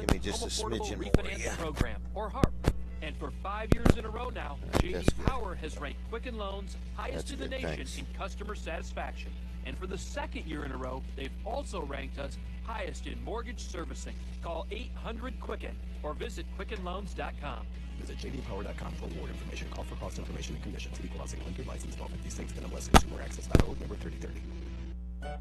Performance Give me just Home a Affordable smidgen more, Refinance yeah. Program, or HARP. And for 5 years in a row now, J.D. that's good. Power has ranked Quicken Loans highest That's in the good, nation thanks. in customer satisfaction. And for the second year in a row, they've also ranked us highest in mortgage servicing. Call 800-QUICKEN or visit QuickenLoans.com. Visit jdpower.com for award information. Call for cost information and conditions. Equal housing lender license 1250 states. NMLS Consumer Access.org. Number 3030.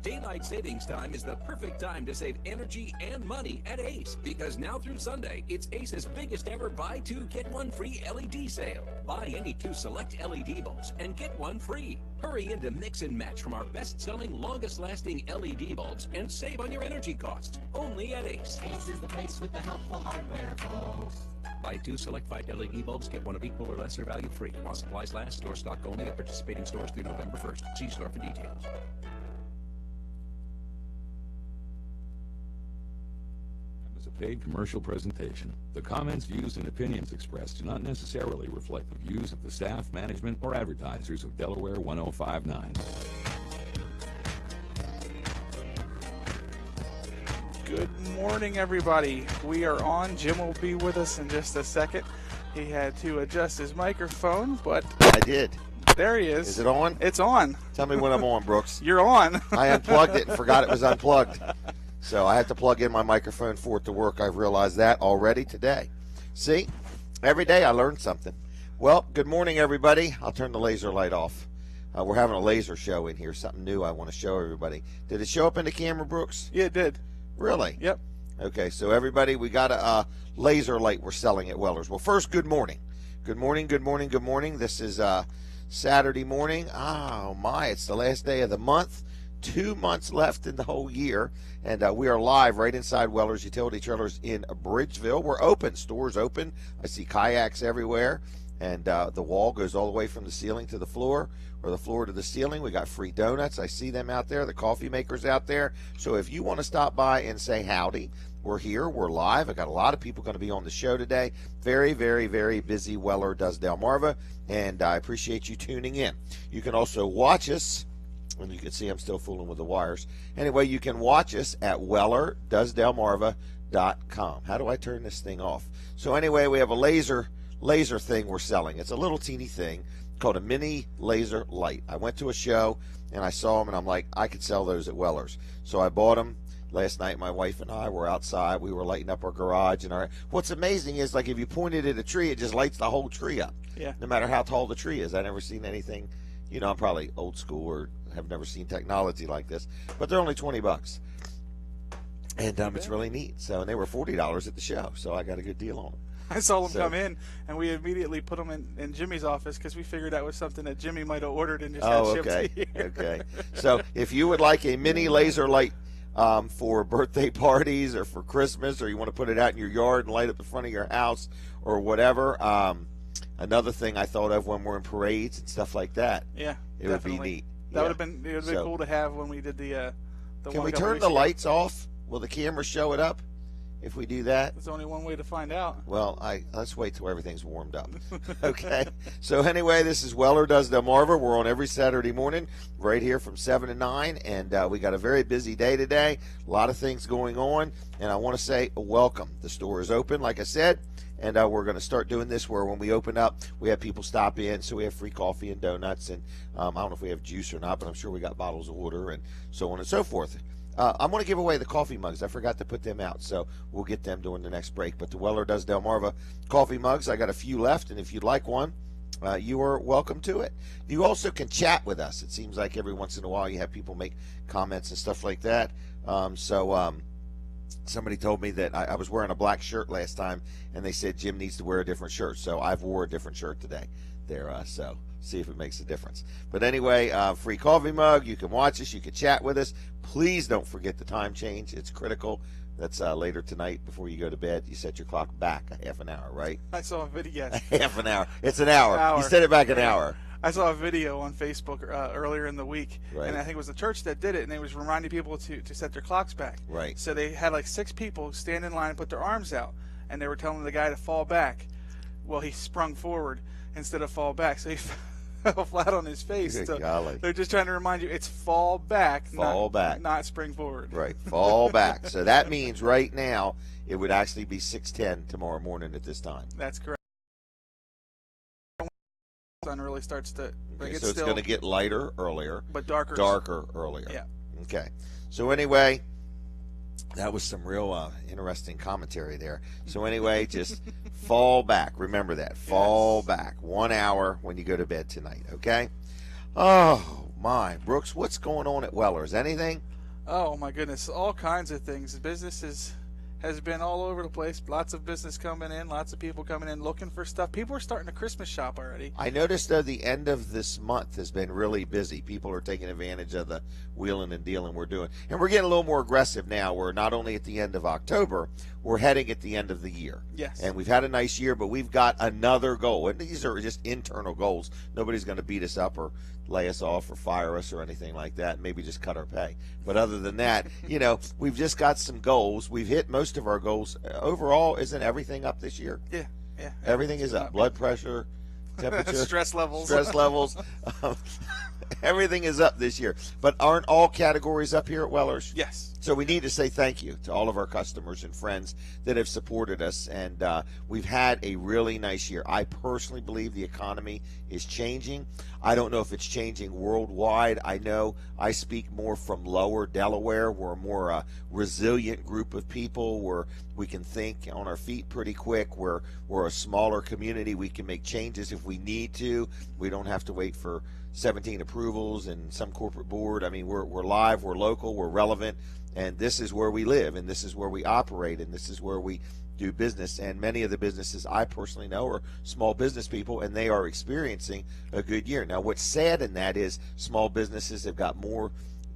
Daylight savings time is the perfect time to save energy and money at Ace, because now through Sunday, it's Ace's biggest ever buy two, get one free LED sale. Buy any two select LED bulbs and get one free. Hurry in to mix and match from our best-selling, longest-lasting LED bulbs and save on your energy costs. Only at Ace. Ace is the place with the helpful hardware, folks. Buy two select 5 LED bulbs, get one of equal or lesser value free. While supplies last, store stock only at participating stores through November 1st. See store for details. Is a paid commercial presentation. The comments, views, and opinions expressed do not necessarily reflect the views of the staff, management, or advertisers of Delaware 1059. Good morning, everybody. We are on. Jim will be with us in just a second. He had to adjust his microphone, but I did. there he is. Is it on? It's on. Tell me when I'm on, Brooks. You're on. I unplugged it and forgot it was unplugged. So I had to plug in my microphone for it to work. I've realized that already today. See? Every day I learn something. Well, good morning, everybody. I'll turn the laser light off. We're having a laser show in here, something new I want to show everybody. Did it show up in the camera, Brooks? Yeah, it did. Really? Yep. Okay, so everybody, we got a laser light we're selling at Weller's. Well, first, good morning. Good morning, good morning, good morning. This is Saturday morning. Oh, my, it's the last day of the month. 2 months left in the whole year, and we are live right inside Weller's Utility Trailers in Bridgeville. We're open. Store's open. I see kayaks everywhere, and the wall goes all the way from the ceiling to the floor, or the floor to the ceiling. We got free donuts. I see them out there, the coffee makers out there. So if you want to stop by and say howdy, we're here. We're live. I got a lot of people going to be on the show today. Very, very, very busy Weller Does Delmarva, and I appreciate you tuning in. You can also watch us. And you can see I'm still fooling with the wires. Anyway, you can watch us at wellerdoesdelmarva.com. How do I turn this thing off? So anyway, we have a laser thing we're selling. It's a little teeny thing called a mini laser light. I went to a show and I saw them and I'm like, I could sell those at Weller's. So I bought them. Last night my wife and I were outside. We were lighting up our garage. And what's amazing is, like, if you point it at a tree, it just lights the whole tree up. Yeah. No matter how tall the tree is. I've never seen anything. You know, I'm probably old school or have never seen technology like this, but they're only $20, and it's really neat. So, and they were $40 at the show, so I got a good deal on them. I saw them come in, and we immediately put them in Jimmy's office because we figured that was something that Jimmy might have ordered and just had shipped here. Okay. So if you would like a mini laser light for birthday parties or for Christmas, or you want to put it out in your yard and light up the front of your house or whatever, another thing I thought of when we're in parades and stuff like that. Yeah, it definitely. would be neat. That would have been cool to have when we did the Can we turn the lights off? Will the camera show it up if we do that? There's only one way to find out. Well, let's wait till everything's warmed up. Okay. So anyway, this is Weller Does Delmarva. We're on every Saturday morning right here from 7 to 9, and we got a very busy day today. A lot of things going on, and I want to say welcome. The store is open, like I said. And we're going to start doing this where when we open up, we have people stop in. So we have free coffee and donuts. And I don't know if we have juice or not, but I'm sure we got bottles of water and so on and so forth. I'm going to give away the coffee mugs. I forgot to put them out. So we'll get them during the next break. But the Weller Does Delmarva coffee mugs, I got a few left. And if you'd like one, you are welcome to it. You also can chat with us. It seems like every once in a while you have people make comments and stuff like that. Somebody told me that I was wearing a black shirt last time, and they said Jim needs to wear a different shirt. So I've wore a different shirt today. So see if it makes a difference. But anyway, free coffee mug. You can watch us. You can chat with us. Please don't forget the time change. It's critical. That's later tonight before you go to bed. You set your clock back a half an hour, right? I saw a video. Yes. Half an hour. It's an hour. You set it back an hour. I saw a video on Facebook earlier in the week, right. And I think it was the church that did it, and they was reminding people to set their clocks back. Right. So they had like 6 people stand in line and put their arms out, and they were telling the guy to fall back. Well, he sprung forward instead of fall back, so fell flat on his face. Good So golly. they're just trying to remind you it's fall back, back. not spring forward. Right, fall back. So that means right now it would actually be 6:10 tomorrow morning at this time. That's correct. The sun really starts to bring Okay, it so it's still, going to get lighter earlier, but darker. earlier. Yeah. Okay. So anyway, that was some real interesting commentary there. So anyway, just fall back. Remember that. Fall back 1 hour when you go to bed tonight, okay? Oh, my. Brooks, what's going on at Weller's? Anything? Oh my goodness, all kinds of things. Business has been all over the place. Lots of business coming in, lots of people coming in looking for stuff. People are starting to Christmas shop already. I noticed, though, the end of this month has been really busy. People are taking advantage of the wheeling and dealing we're doing. And we're getting a little more aggressive now. We're not only at the end of October, we're heading at the end of the year. Yes. And we've had a nice year, but we've got another goal. And these are just internal goals. Nobody's going to beat us up or lay us off or fire us or anything like that, maybe just cut our pay. But other than that, we've just got some goals. We've hit most of our goals. Overall, isn't everything up this year? Yeah. Everything is up. Blood pressure, temperature, stress levels. Everything is up this year. But aren't all categories up here at Weller's? Yes. So we need to say thank you to all of our customers and friends that have supported us, and we've had a really nice year. I personally believe the economy is changing. I don't know if it's changing worldwide. I know I speak more from lower Delaware. We're a more resilient group of people where we can think on our feet pretty quick. We're a smaller community. We can make changes if we need to. We don't have to wait for 17 approvals and some corporate board. I mean, we're live, we're local, we're relevant, and this is where we live, and this is where we operate, and this is where we do business. And many of the businesses I personally know are small business people, and they are experiencing a good year. Now, what's sad in that is small businesses have got more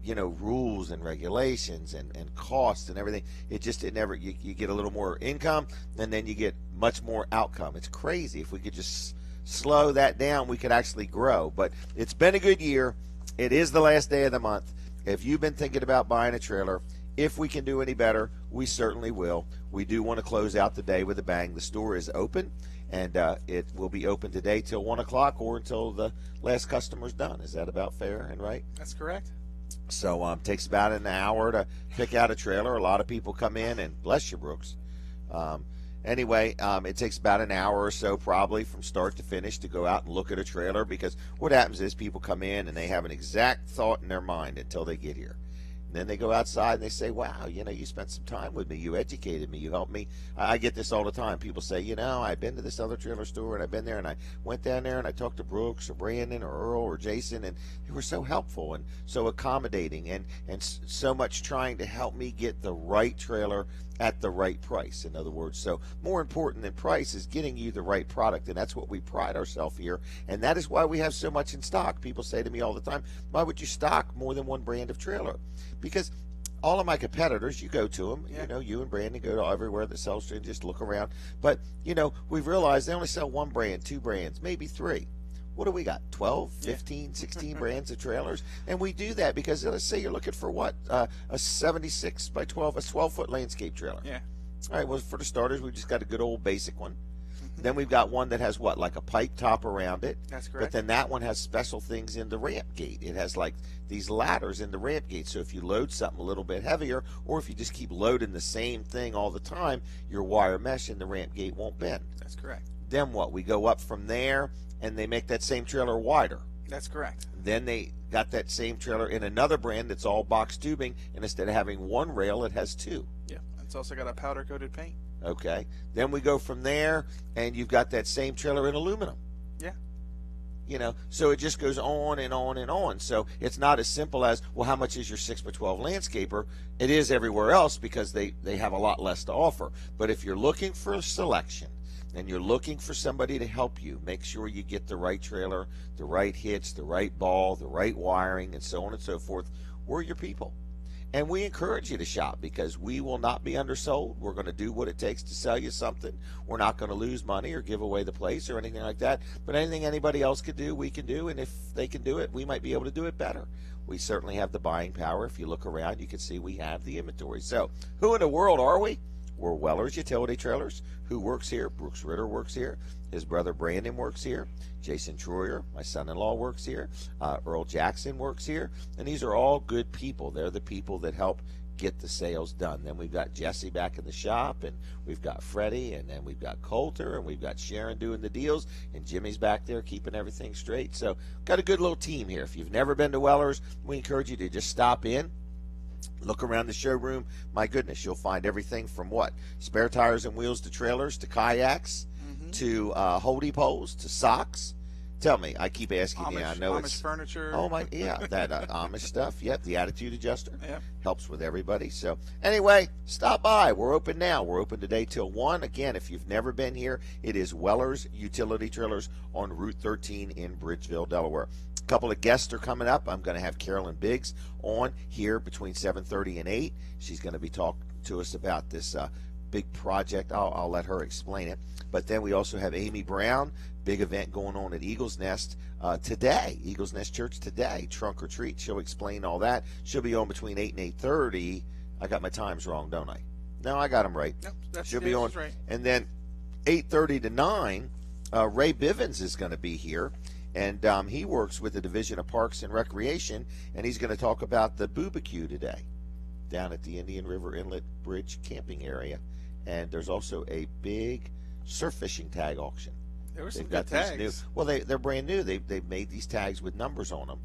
rules and regulations and costs and everything. You get a little more income, and then you get much more outcome. It's crazy. If we could just slow that down, we could actually grow. But it's been a good year. It is the last day of the month. If you've been thinking about buying a trailer, if we can do any better, we certainly will. We do want to close out the day with a bang. The store is open, and it will be open today till 1 o'clock or until the last customer's done. Is that about fair and right? That's correct. So it takes about an hour to pick out a trailer. A lot of people come in, and bless you, Brooks. Anyway, it takes about an hour or so probably from start to finish to go out and look at a trailer, because what happens is people come in and they have an exact thought in their mind until they get here. And then they go outside and they say, wow, you spent some time with me. You educated me. You helped me. I get this all the time. People say, I've been to this other trailer store, and I've been there, and I went down there and I talked to Brooks or Brandon or Earl or Jason, and they were so helpful and so accommodating and so much trying to help me get the right trailer at the right price. In other words, so more important than price is getting you the right product, and that's what we pride ourselves here, and that is why we have so much in stock. People say to me all the time, why would you stock more than one brand of trailer? Because all of my competitors, you go to them, you and Brandon go to everywhere that sells and just look around, but we've realized they only sell one brand, two brands, maybe three. What do we got? 12, 15, 16 brands of trailers? And we do that because, let's say you're looking for what? A 76 by 12, a 12-foot landscape trailer. Yeah. All right, well, for the starters, we just got a good old basic one. Then we've got one that has what? Like a pipe top around it. That's correct. But then that one has special things in the ramp gate. It has like these ladders in the ramp gate. So if you load something a little bit heavier, or if you just keep loading the same thing all the time, your wire mesh in the ramp gate won't bend. That's correct. Then what? We go up from there, and they make that same trailer wider. That's correct. Then they got that same trailer in another brand that's all box tubing, and instead of having one rail, it has two. Yeah. It's also got a powder coated paint. Okay. Then we go from there, and you've got that same trailer in aluminum. Yeah. So it just goes on and on and on. So it's not as simple as, well, how much is your 6x12 landscaper? It is everywhere else because they have a lot less to offer. But if you're looking for a selection and you're looking for somebody to help you, make sure you get the right trailer, the right hitch, the right ball, the right wiring, and so on and so forth. We're your people. And we encourage you to shop because we will not be undersold. We're going to do what it takes to sell you something. We're not going to lose money or give away the place or anything like that. But anything anybody else could do, we can do. And if they can do it, we might be able to do it better. We certainly have the buying power. If you look around, you can see we have the inventory. So who in the world are we? We're Weller's Utility Trailers. Who works here? Brooks Ritter works here. His brother Brandon works here. Jason Troyer, my son-in-law, works here. Earl Jackson works here. And these are all good people. They're the people that help get the sales done. Then we've got Jesse back in the shop, and we've got Freddie, and then we've got Coulter, and we've got Sharon doing the deals, and Jimmy's back there keeping everything straight. So got a good little team here. If you've never been to Weller's, we encourage you to just stop in. Look around the showroom. My goodness, you'll find everything from what? Spare tires and wheels to trailers to kayaks to holdie poles to socks. Tell me, I keep asking you. I know Amish it's furniture. Oh my, yeah, that Amish stuff. Yep, the attitude adjuster. Yep. Helps with everybody. So anyway, stop by. We're open now. We're open today till 1. Again, if you've never been here, it is Weller's Utility Trailers on Route 13 in Bridgeville, Delaware. A couple of guests are coming up. I'm going to have Carolyn Biggs on here between 7:30 and 8. She's going to be talking to us about this big project. I'll let her explain it. But then we also have Amy Brown, big event going on at Eagles Nest today. Eagles Nest Church today, trunk or treat. She'll explain all that. She'll be on between 8 and 8:30. I got my times wrong, don't I? No, I got them right. Yep, she'll be on. Right. And then 8:30 to 9, Ray Bivens is going to be here. And he works with the Division of Parks and Recreation, and he's going to talk about the Boobacue today down at the Indian River Inlet Bridge camping area. And there's also a big surf fishing tag auction. There were some They've good got tags. these new, well, they're brand new. They've made these tags with numbers on them,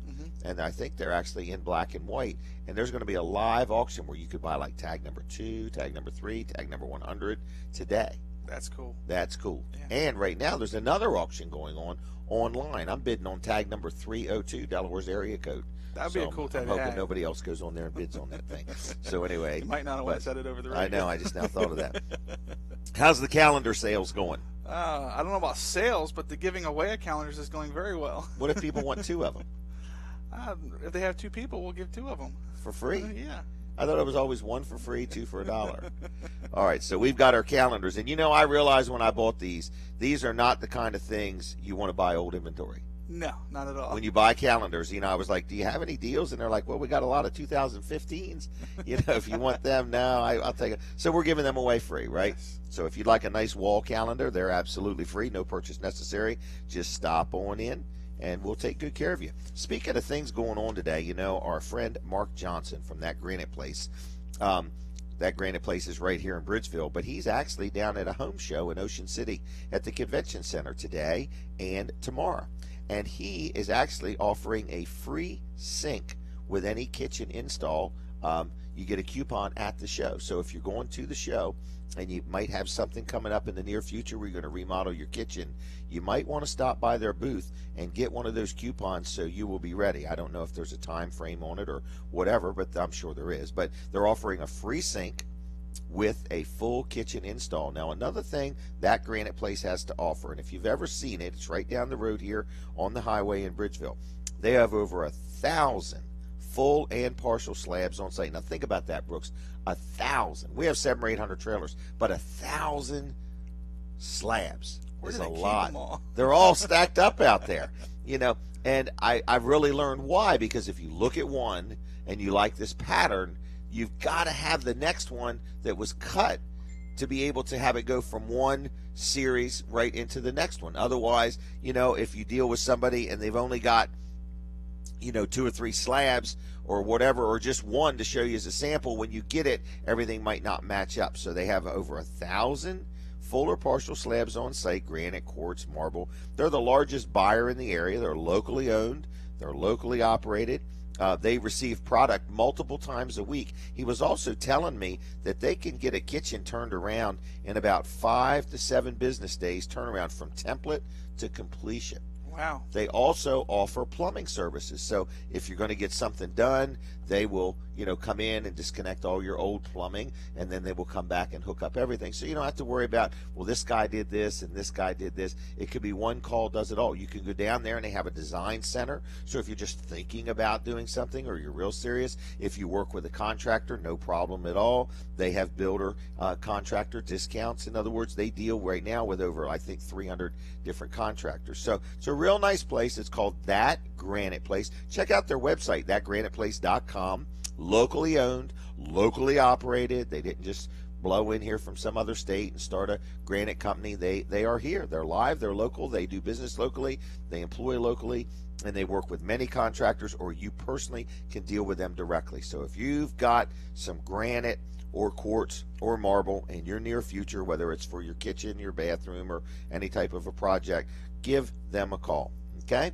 and I think they're actually in black and white. And there's going to be a live auction where you could buy like tag number 2, tag number 3, tag number 100 today. That's cool. That's cool. Yeah. And right now there's another auction going on online. I'm bidding on tag number 302, Delaware's area code. That'd be a cool tag I'm to hoping have. nobody else goes on there and bids on that thing. So anyway, You might not want to set it over the radio. I know. I just now thought of that. How's the calendar sales going? I don't know about sales, but the giving away of calendars is going very well. What if people want 2 of them If they have 2 people, we'll give 2 of them. for free? Yeah. I thought it was always 1 for free, 2 for $1. All right, so we've got our calendars, and I realized when I bought these are not the kind of things you want to buy old inventory. No, not at all. When you buy calendars, I was like, do you have any deals? And they're like, well, we got a lot of 2015s. If you want them, no, I'll take it. So we're giving them away free, right? Yes. So if you'd like a nice wall calendar, they're absolutely free. No purchase necessary. Just stop on in, and we'll take good care of you. Speaking of things going on today, our friend Mark Johnson from That Granite Place, That Granite Place is right here in Bridgeville, but he's actually down at a home show in Ocean City at the Convention Center today and tomorrow. And he is actually offering a free sink with any kitchen install. You get a coupon at the show. So if you're going to the show and you might have something coming up in the near future where you're going to remodel your kitchen, you might want to stop by their booth and get one of those coupons so you will be ready. I don't know if there's a time frame on it or whatever, but I'm sure there is. But they're offering a free sink with a full kitchen install. Now, another thing That Granite Place has to offer, and if you've ever seen it, it's right down the road here on the highway in Bridgeville. They have over 1,000 full and partial slabs on site. Now, think about that, Brooks. 1,000. We have 700 or 800 trailers, but 1,000 slabs Where is do a they keep lot. them all? They're all stacked up out there, And I've really learned why, because if you look at one and you like this pattern, you've got to have the next one that was cut to be able to have it go from one series right into the next one. Otherwise, if you deal with somebody and they've only got, 2 or 3 slabs or whatever, or just one to show you as a sample, when you get it, everything might not match up. So they have over 1,000 full or partial slabs on site, granite, quartz, marble. They're the largest buyer in the area. They're locally owned. They're locally operated. They receive product multiple times a week. He was also telling me that they can get a kitchen turned around in about 5 to 7 business days, turnaround from template to completion. Wow. They also offer plumbing services. So if you're going to get something done, they will, come in and disconnect all your old plumbing, and then they will come back and hook up everything. So you don't have to worry about, well, this guy did this and this guy did this. It could be one call does it all. You can go down there and they have a design center. So if you're just thinking about doing something or you're real serious, if you work with a contractor, no problem at all. They have builder contractor discounts. In other words, they deal right now with over, I think, 300 different contractors. So it's a real nice place. It's called That Granite Place. Check out their website, thatgraniteplace.com. Locally owned, locally operated. They didn't just blow in here from some other state and start a granite company, they are here. They're live, they're local, they do business locally, they employ locally, and they work with many contractors, or you personally can deal with them directly. So if you've got some granite or quartz or marble in your near future, whether it's for your kitchen, your bathroom, or any type of a project, give them a call, okay?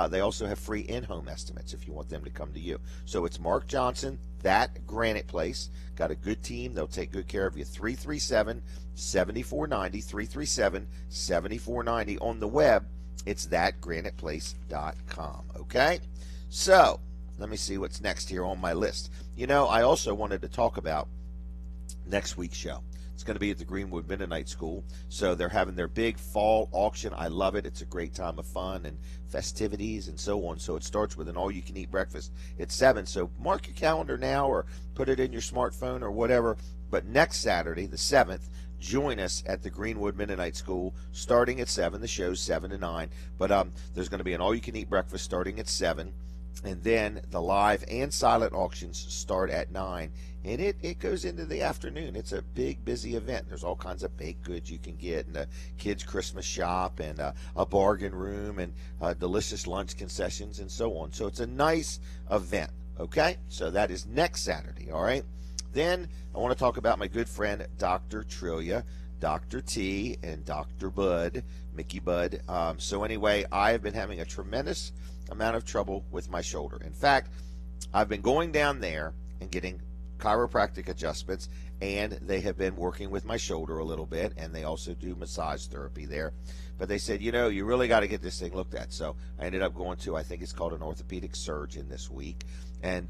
They also have free in-home estimates if you want them to come to you. So it's Mark Johnson, That Granite Place. Got a good team. They'll take good care of you. 337-7490, 337-7490. On the web, it's thatgraniteplace.com, okay? So let me see what's next here on my list. You know, I also wanted to talk about next week's show. It's going to be at the Greenwood Mennonite School. So they're having their big fall auction. I love it. It's a great time of fun and festivities and so on. So it starts with an all-you-can-eat breakfast at 7. So mark your calendar now or put it in your smartphone or whatever. But next Saturday, the 7th, join us at the Greenwood Mennonite School starting at 7. The show's 7 to 9. But there's going to be an all-you-can-eat breakfast starting at 7. And then the live and silent auctions start at 9. And it goes into the afternoon. It's a big, busy event. There's all kinds of baked goods you can get, and a kids' Christmas shop, and a bargain room, and delicious lunch concessions, and so on. So it's a nice event, okay? So that is next Saturday, all right? Then I want to talk about my good friend, Dr. Trillia, Dr. T, and Dr. Bud, Mickey Bud. So anyway, I have been having a tremendous amount of trouble with my shoulder. In fact, I've been going down there and getting chiropractic adjustments, and they have been working with my shoulder a little bit, and they also do massage therapy there. But they said, you know, you really got to get this thing looked at. So I ended up going to, I think it's called an orthopedic surgeon this week, and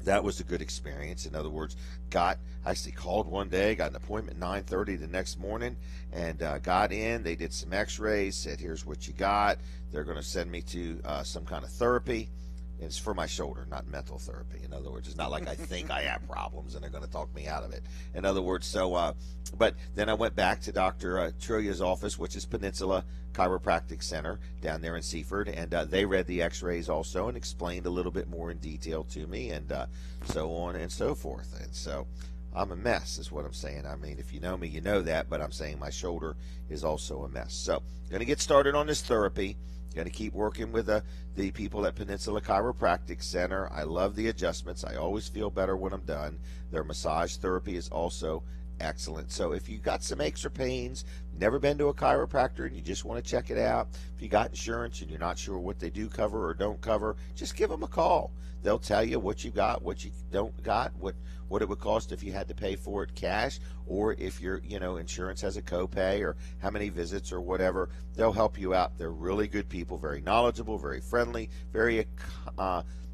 that was a good experience. In other words, actually called one day, got an appointment 9:30 the next morning, and got in. They did some x-rays, said, here's what you got. They're going to send me to some kind of therapy. It's for my shoulder, not mental therapy. In other words, it's not like I think I have problems and they're going to talk me out of it. In other words, so, but then I went back to Dr. Trillia's office, which is Peninsula Chiropractic Center down there in Seaford, and they read the x-rays also and explained a little bit more in detail to me, and so on and so forth. And so I'm a mess is what I'm saying. I mean, if you know me, you know that, but I'm saying my shoulder is also a mess. So going to get started on this therapy. Going to keep working with the people at Peninsula Chiropractic Center. I love the adjustments. I always feel better when I'm done. Their massage therapy is also excellent. So if you got some aches or pains, never been to a chiropractor, and you just want to check it out, if you got insurance and you're not sure what they do cover or don't cover, just give them a call. They'll tell you what you got, what you don't got, what it would cost if you had to pay for it cash, or if your insurance has a copay, or how many visits or whatever. They'll help you out. They're really good people, very knowledgeable, very friendly, very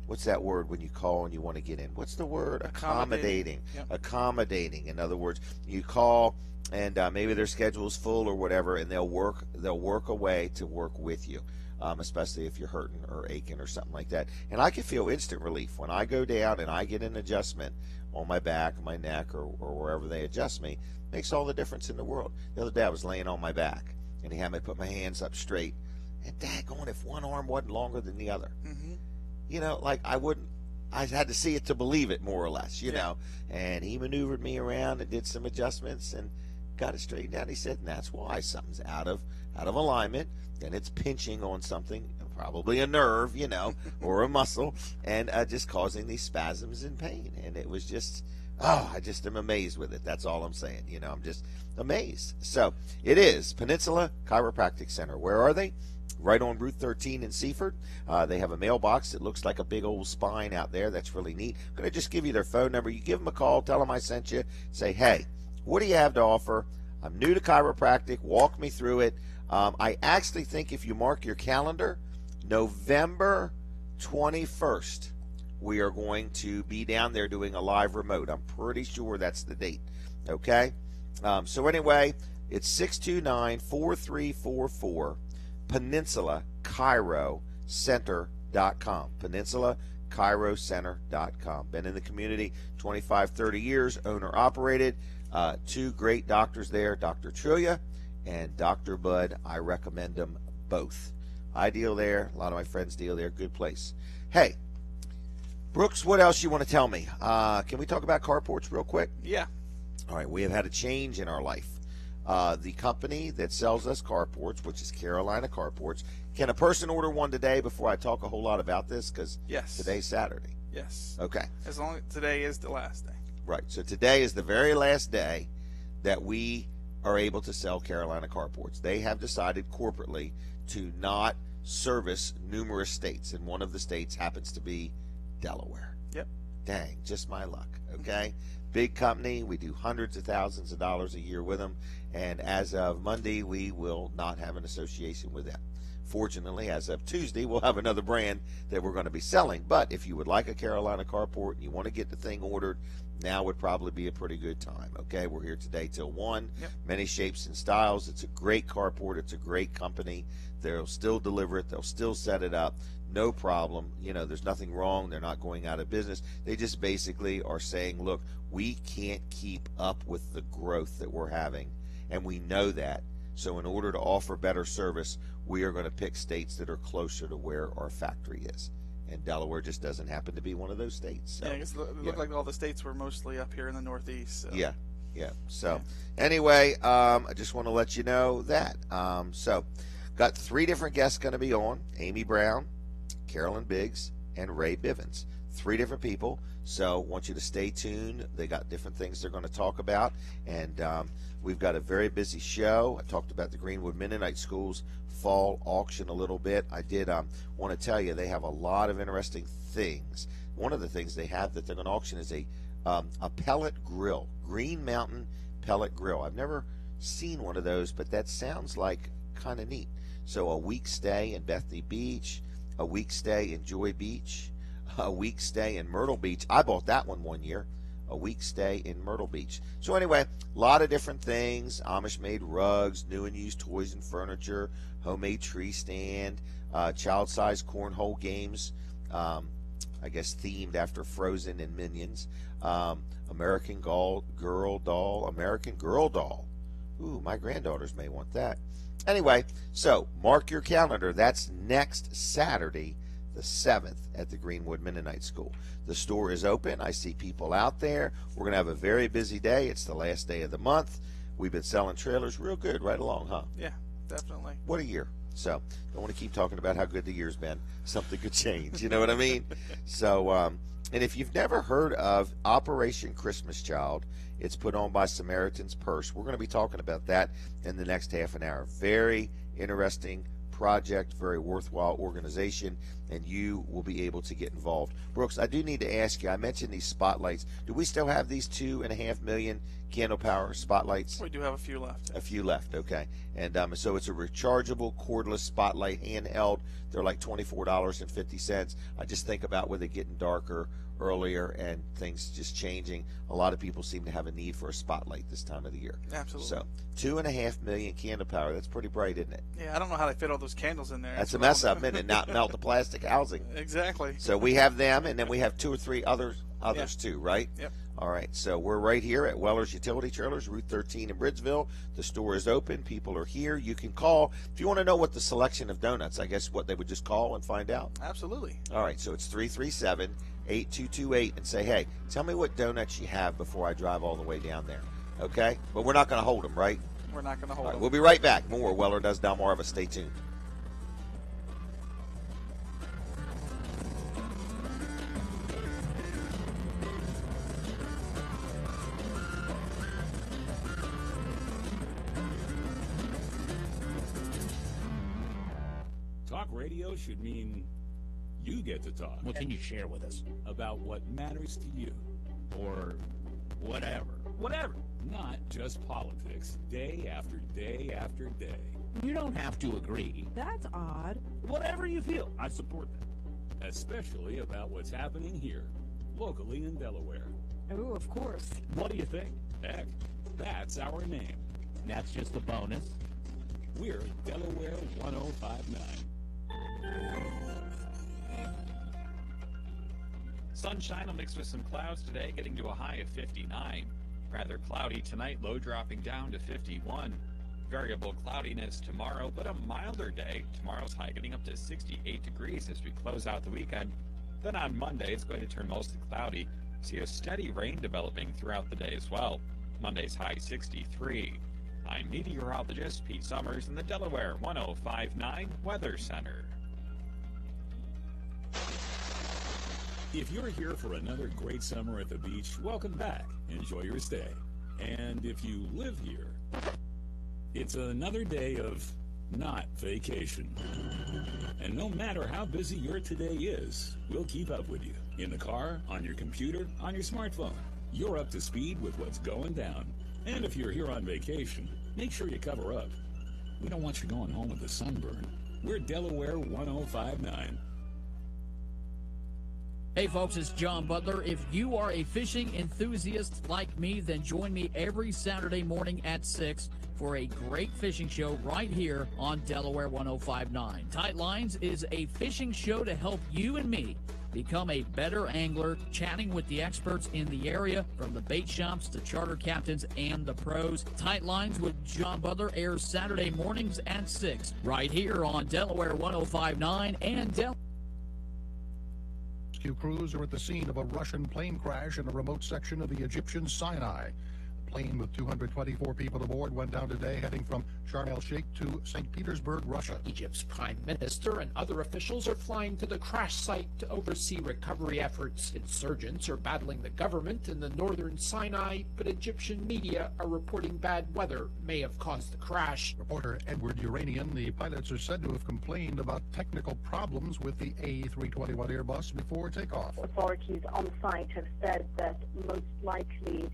what's that word when you call and you want to get in? What's the word? Accommodating. Yep. Accommodating. In other words, you call and maybe their schedule is full or whatever, and they'll work a way to work with you. Especially if you're hurting or aching or something like that. And I can feel instant relief when I go down and I get an adjustment on my back, my neck, or wherever they adjust me. Makes all the difference in the world. The other day I was laying on my back, and he had me put my hands up straight. And daggone, if one arm wasn't longer than the other. Mm-hmm. Like I had to see it to believe it, more or less, you know. And he maneuvered me around and did some adjustments and got it straightened out. He said, and that's why something's out of alignment, and it's pinching on something, probably a nerve, or a muscle, and just causing these spasms and pain. And it was just, I just am amazed with it. That's all I'm saying. I'm just amazed. So it is Peninsula Chiropractic Center. Where are they? Right on Route 13 in Seaford. They have a mailbox that looks like a big old spine out there. That's really neat. I'm going to just give you their phone number. You give them a call, tell them I sent you, say, hey, what do you have to offer? I'm new to chiropractic. Walk me through it. I actually think if you mark your calendar, November 21st, we are going to be down there doing a live remote. I'm pretty sure that's the date. Okay? So anyway, it's 629-4344, Peninsula Chiro Center.com. Peninsula Chiro Center.com. Been in the community 25, 30 years, owner operated. Two great doctors there, Dr. Trillia and Dr. Bud. I recommend them both. I deal there. A lot of my friends deal there. Good place. Hey, Brooks, what else you want to tell me? Can we talk about carports real quick? Yeah. All right, we have had a change in our life. The company that sells us carports, which is Carolina Carports, can a person order one today before I talk a whole lot about this? Because Yes. today's Saturday. Yes. Okay. As long as today is the last day. Right. So today is the very last day that we are able to sell Carolina Carports. They have decided corporately to not service numerous states, and one of the states happens to be Delaware. Yep. Dang, just my luck. Okay. Big company. We do hundreds of thousands of dollars a year with them, and as of Monday, we will not have an association with them. Fortunately, as of Tuesday, we'll have another brand that we're going to be selling. But if you would like a Carolina Carport and you want to get the thing ordered, now would probably be a pretty good time. Okay, we're here today till 1. Yep. Many shapes and styles. It's a great carport. It's a great company. They'll still deliver it. They'll still set it up. No problem. You know, there's nothing wrong. They're not going out of business. They just basically are saying, look, we can't keep up with the growth that we're having, and we know that. So in order to offer better service, we are going to pick states that are closer to where our factory is. And Delaware just doesn't happen to be one of those states. So, Yeah, it looked like all the states were mostly up here in the Northeast. So. Yeah. So anyway, I just want to let you know that. So got 3 different guests going to be on: Amy Brown, Carolyn Biggs, and Ray Bivens. 3 different people. So want you to stay tuned. They got different things they're going to talk about, and we've got a very busy show. I talked about the Greenwood Mennonite School's fall auction a little bit. I did want to tell you they have a lot of interesting things. One of the things they have that they're going to auction is a pellet grill, Green Mountain pellet grill. I've never seen one of those, but that sounds like kind of neat. So a week stay in Bethany Beach, a week stay in Joy Beach, a week stay in Myrtle Beach. I bought that one year. A week stay in Myrtle Beach. So anyway, a lot of different things: Amish-made rugs, new and used toys and furniture, homemade tree stand, child-sized cornhole games, I guess themed after Frozen and Minions, American Girl doll. Ooh, my granddaughters may want that. Anyway, so mark your calendar. That's next Saturday, the 7th, at the Greenwood Mennonite School. The store is open. I see people out there. We're going to have a very busy day. It's the last day of the month. We've been selling trailers real good right along, huh? Yeah, definitely. What a year. So don't want to keep talking about how good the year's been. Something could change. You know what I mean? So, and if you've never heard of Operation Christmas Child, it's put on by Samaritan's Purse. We're going to be talking about that in the next half an hour. Very interesting project, very worthwhile organization, and you will be able to get involved. Brooks, I do need to ask you, I mentioned these spotlights. Do we still have these 2.5 million candle power spotlights? We do have a few left. A few left, okay. And so it's a rechargeable cordless spotlight, handheld. They're like $24.50. I just think about with it getting darker earlier and things just changing, a lot of people seem to have a need for a spotlight this time of the year. Absolutely. So 2.5 million candle power. That's pretty bright, isn't it? Yeah, I don't know how they fit all those candles in there. That's a mess up, isn't it? Not melt the plastic housing. Exactly. So we have them, and then we have 2 or 3 others too, right? Yep. All right, so we're right here at Weller's Utility Trailers, Route 13 in Bridgeville. The store is open. People are here. You can call. If you want to know what the selection of donuts, I guess what they would just call and find out. Absolutely. All right, so it's 337-8228, and say, hey, tell me what donuts you have before I drive all the way down there, okay? But we're not going to hold them, right? We're not going to All hold right, them. we'll be right back. More Weller Does Delmarva. Stay tuned. Talk radio should mean you get to talk What can you share with us? about what matters to you. Or whatever. Whatever. Not just politics, day after day after day. You don't have to agree. That's odd. Whatever you feel, I support that. Especially about what's happening here, locally in Delaware. Oh, of course. What do you think? Heck, that's our name. That's just a bonus. We're Delaware 1059. Sunshine will mix with some clouds today, getting to a high of 59. Rather cloudy tonight, low dropping down to 51. Variable cloudiness tomorrow, but a milder day. Tomorrow's high getting up to 68 degrees as we close out the weekend. Then on Monday, it's going to turn mostly cloudy. See a steady rain developing throughout the day as well. Monday's high 63. I'm meteorologist Pete Summers in the Delaware 105.9 Weather Center. If you're here for another great summer at the beach, welcome back. Enjoy your stay. And if you live here, it's another day of not vacation. And no matter how busy your today is, we'll keep up with you. In the car, on your computer, on your smartphone. You're up to speed with what's going down. And if you're here on vacation, make sure you cover up. We don't want you going home with a sunburn. We're Delaware 105.9. Hey folks, it's John Butler. If you are a fishing enthusiast like me, then join me every Saturday morning at 6 for a great fishing show right here on Delaware 105.9. Tight Lines is a fishing show to help you and me become a better angler, chatting with the experts in the area, from the bait shops to charter captains and the pros. Tight Lines with John Butler airs Saturday mornings at 6 right here on Delaware 105.9 and Delaware. Rescue crews are at the scene of a Russian plane crash in a remote section of the Egyptian Sinai. The plane with 224 people aboard went down today, heading from Sharm el-Sheikh to St. Petersburg, Russia. Egypt's prime minister and other officials are flying to the crash site to oversee recovery efforts. Insurgents are battling the government in the northern Sinai, but Egyptian media are reporting bad weather may have caused the crash. Reporter Edward Uranian, the pilots are said to have complained about technical problems with the A321 Airbus before takeoff. Authorities on site have said that most likely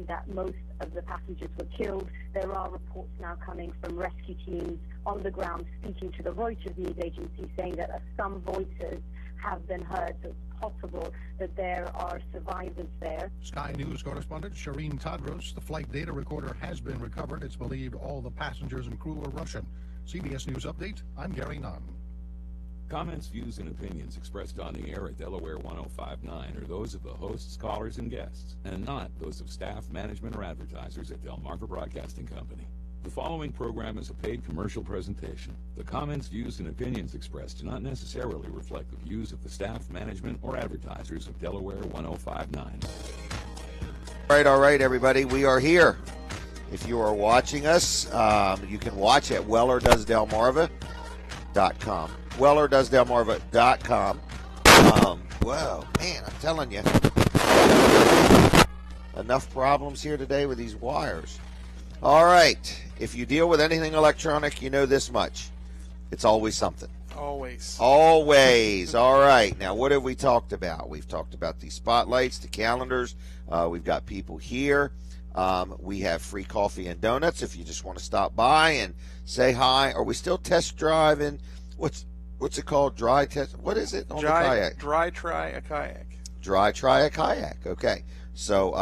that most of the passengers were killed. There are reports now coming from rescue teams on the ground speaking to the Reuters news agency, saying that some voices have been heard, so it's possible that there are survivors there. Sky News correspondent Shireen Tadros, the flight data recorder has been recovered. It's believed all the passengers and crew are Russian. CBS News Update, I'm Gary Nunn. Comments, views, and opinions expressed on the air at Delaware 105.9 are those of the hosts, callers, and guests, and not those of staff, management, or advertisers at Delmarva Broadcasting Company. The following program is a paid commercial presentation. The comments, views, and opinions expressed do not necessarily reflect the views of the staff, management, or advertisers of Delaware 105.9. All right, everybody, we are here. If you are watching us, you can watch at wellerdoesdelmarva.com. wellerdoesdelmarva.com. Whoa, man, I'm telling you. Enough problems here today with these wires. All right, if you deal with anything electronic, you know this much. It's always something. Always. Always. All right. Now, what have we talked about? We've talked about the spotlights, the calendars. We've got people here. We have free coffee and donuts if you just want to stop by and say hi. Are we still test driving? What's it called? Dry test? What is it on the kayak? Dry try a kayak. Dry try a kayak. Okay. So,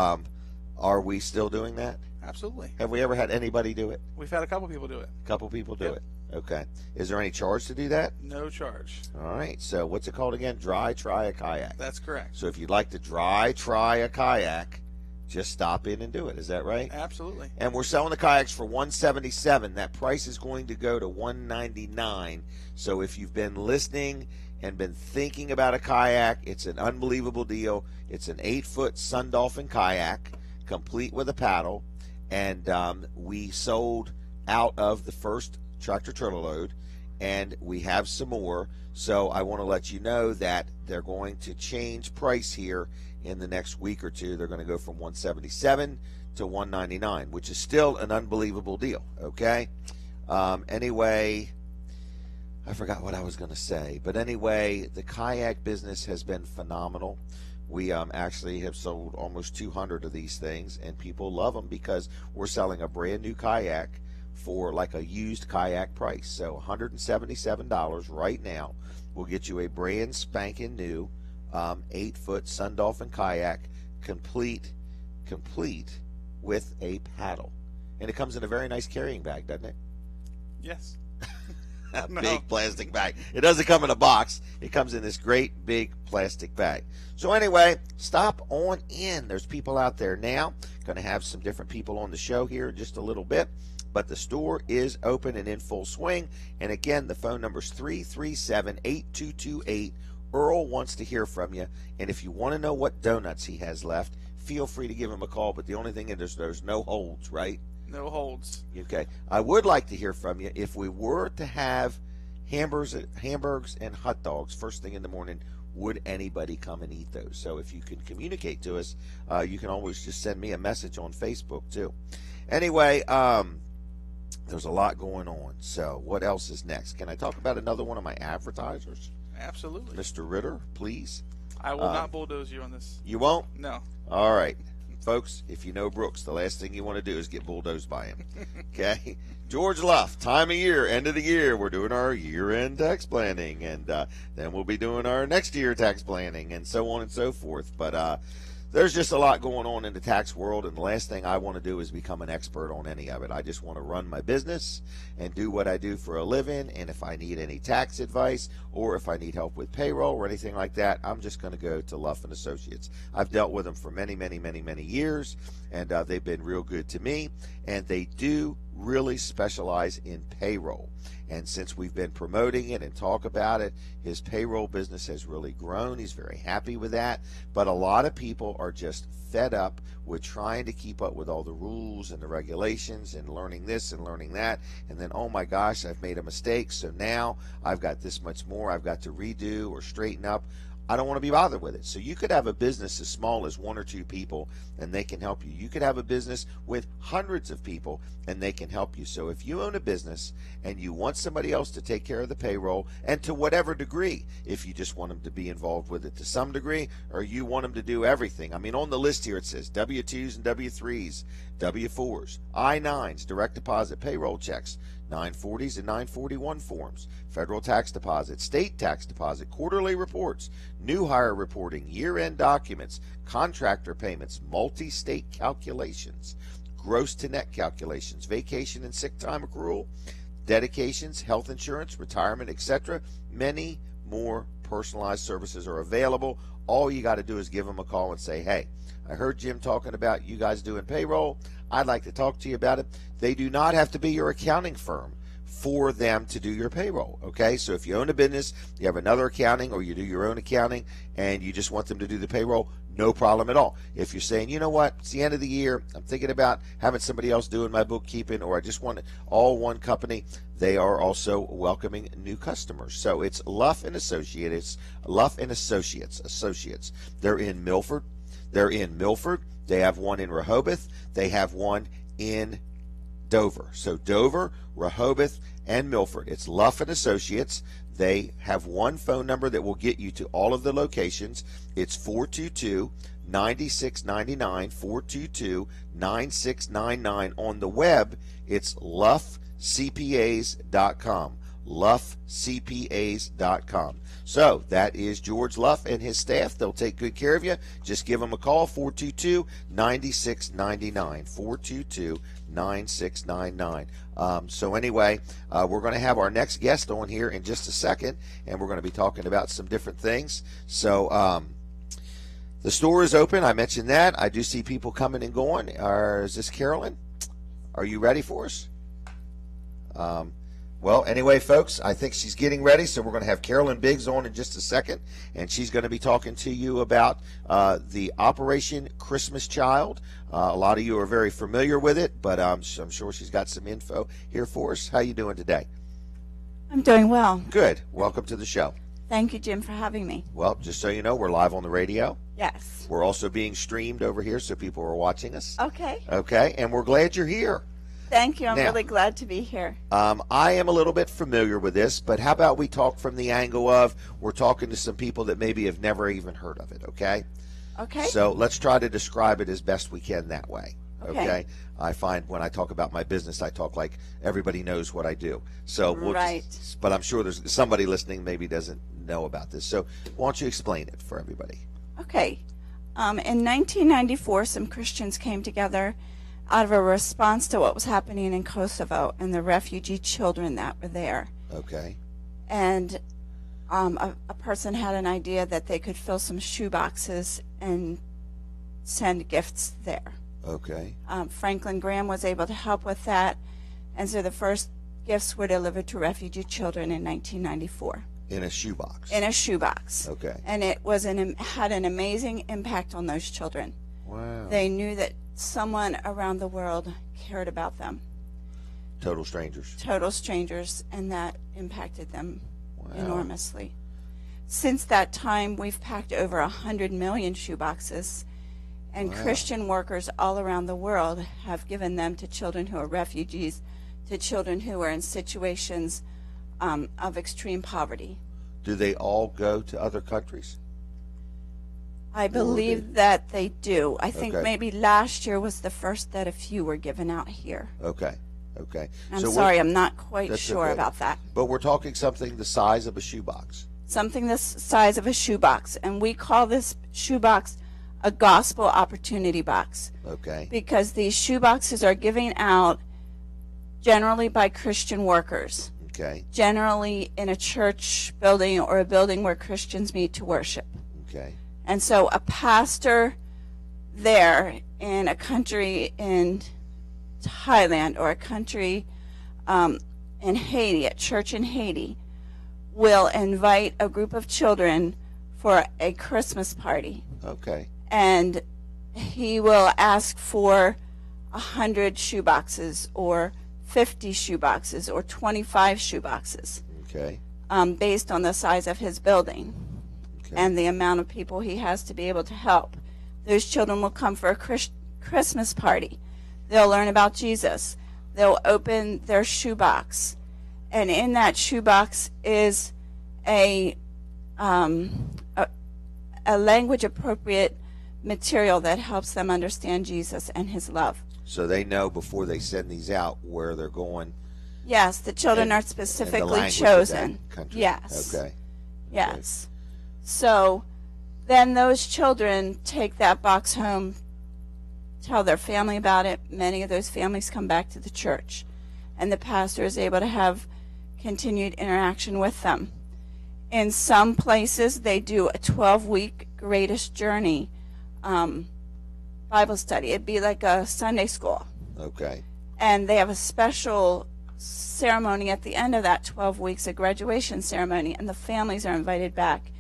are we still doing that? Absolutely. Have we ever had anybody do it? We've had a couple people do it. A couple people do it. Okay. Is there any charge to do that? No charge. All right. So what's it called again? Dry try a kayak. That's correct. So if you'd like to dry try a kayak, just stop in and do it. Is that right? Absolutely. And we're selling the kayaks for $177. That price is going to go to $199. So if you've been listening and been thinking about a kayak, it's an unbelievable deal. It's an 8-foot Sun Dolphin kayak, complete with a paddle. And we sold out of the first tractor trailer load, and we have some more. So I want to let you know that they're going to change price here in the next week or two. They're going to go from $177 to $199, which is still an unbelievable deal. Okay. Anyway, I forgot what I was going to say, but anyway, the kayak business has been phenomenal. We actually have sold almost 200 of these things, and people love them because we're selling a brand new kayak for like a used kayak price. So $177 right now will get you a brand spanking new 8-foot Sun Dolphin kayak, complete with a paddle. And it comes in a very nice carrying bag, doesn't it? Yes. A big plastic bag. It doesn't come in a box. It comes in this great big plastic bag. So anyway, stop on in. There's people out there now. Going to have some different people on the show here in just a little bit. But the store is open and in full swing. And again, the phone number is 337-8228. Earl wants to hear from you. And if you want to know what donuts he has left, feel free to give them a call. But the only thing is there's no holds, right? No holds. Okay. I would like to hear from you. If we were to have hamburgers and hot dogs first thing in the morning, would anybody come and eat those? So if you can communicate to us, you can always just send me a message on Facebook too. Anyway, there's a lot going on. So what else is next? Can I talk about another one of my advertisers? Absolutely. Mr. Ritter, please. I will not bulldoze you on this. You won't? No. All right. Folks, if you know Brooks, the last thing you want to do is get bulldozed by him. Okay? George Luff, time of year, end of the year. We're doing our year-end tax planning, and then we'll be doing our next year tax planning, and so on and so forth. But there's just a lot going on in the tax world, and the last thing I want to do is become an expert on any of it. I just want to run my business and do what I do for a living, and if I need any tax advice or if I need help with payroll or anything like that, I'm just going to go to Luff & Associates. I've dealt with them for many, many, many, many years, and they've been real good to me, and they do really specialize in payroll. And since we've been promoting it and talk about it, his payroll business has really grown. He's very happy with that. But a lot of people are just fed up with trying to keep up with all the rules and the regulations and learning this and learning that. And then, oh my gosh, I've made a mistake. So now I've got this much more I've got to redo or straighten up. I don't want to be bothered with it. So you could have a business as small as 1 or 2 people and they can help you. You could have a business with hundreds of people and they can help you. So if you own a business and you want somebody else to take care of the payroll, and to whatever degree, if you just want them to be involved with it to some degree, or you want them to do everything. I mean, on the list here it says W-2s and W-3s, W-4s, I-9s, direct deposit payroll checks, 940s and 941 forms, federal tax deposit, state tax deposit, quarterly reports, new hire reporting, year-end documents, contractor payments, multi-state calculations, gross to net calculations, vacation and sick time accrual, dedications, health insurance, retirement, etc. Many more personalized services are available. All you got to do is give them a call and say, hey, I heard Jim talking about you guys doing payroll. I'd like to talk to you about it. They do not have to be your accounting firm for them to do your payroll, okay? So if you own a business, you have another accounting, or you do your own accounting, and you just want them to do the payroll, no problem at all. If you're saying, you know what, it's the end of the year, I'm thinking about having somebody else doing my bookkeeping, or I just want it all one company, they are also welcoming new customers. So it's Luff & Associates, Luff & Associates. They're in Milford. They have one in Rehoboth. They have one in Dover. So Dover, Rehoboth, and Milford. It's Luff & Associates. They have one phone number that will get you to all of the locations. It's 422-9699, 422-9699. On the web, it's luffcpas.com, luffcpas.com. So that is George Luff and his staff. They'll take good care of you. Just give them a call, 422-9699, 422-9699. So anyway, we're going to have our next guest on here in just a second, and we're going to be talking about some different things. So the store is open. I mentioned that. I do see people coming and going. Is this Carolyn? Are you ready for us? Well, anyway, folks, I think she's getting ready, so we're going to have Carolyn Biggs on in just a second, and she's going to be talking to you about the Operation Christmas Child. A lot of you are very familiar with it, but I'm sure she's got some info here for us. How you doing today? I'm doing well. Good. Welcome to the show. Thank you, Jim, for having me. Well, just so you know, we're live on the radio. Yes. We're also being streamed over here, so people are watching us. Okay. Okay, and we're glad you're here. Thank you. I'm Now, really glad to be here. I am a little bit familiar with this, but how about we talk from the angle of we're talking to some people that maybe have never even heard of it, okay? Okay. So let's try to describe it as best we can that way, Okay. I find when I talk about my business, I talk like everybody knows what I do. So we'll Right. but I'm sure there's somebody listening maybe doesn't know about this. So why don't you explain it for everybody? Okay. In 1994, some Christians came together out of a response to what was happening in Kosovo and the refugee children that were there. Okay. And a person had an idea that they could fill some shoe boxes and send gifts there. Okay. Franklin Graham was able to help with that, and so the first gifts were delivered to refugee children in 1994. In a shoebox. In a shoebox. Okay. And it was had an amazing impact on those children. Wow. They knew that someone around the world cared about them. Total strangers. Total strangers, and that impacted them Wow. enormously. Since that time, we've packed over 100 million shoeboxes, and Wow. Christian workers all around the world have given them to children who are refugees, to children who are in situations of extreme poverty. Do they all go to other countries? I believe that they do. I think Okay. maybe last year was the first that a few were given out here. Okay. Okay. I'm So sorry, we're- I'm not quite that's sure okay. about that. But we're talking something the size of a shoebox. Something the size of a shoebox, and we call this shoebox a gospel opportunity box. Okay. Because these shoeboxes are given out generally by Christian workers, Okay. generally in a church building or a building where Christians meet to worship. Okay. And so a pastor there in a country in Thailand or a country in Haiti, a church in Haiti, will invite a group of children for a Christmas party. Okay. And he will ask for 100 shoeboxes or 50 shoeboxes or 25 shoeboxes Okay. based on the size of his building and the amount of people he has to be able to help. Those children will come for a Christmas party. They'll learn about Jesus. They'll open their shoebox, and in that shoebox is a language appropriate material that helps them understand Jesus and his love. So they know before they send these out where they're going. Yes, the children and- are and the specifically language of chosen. that country. Yes. Okay. Yes. So then those children take that box home, tell their family about it. Many of those families come back to the church, and the pastor is able to have continued interaction with them. In some places, they do a 12-week greatest journey Bible study. It'd be like a Sunday school. Okay. And they have a special ceremony at the end of that 12 weeks, a graduation ceremony, and the families are invited back.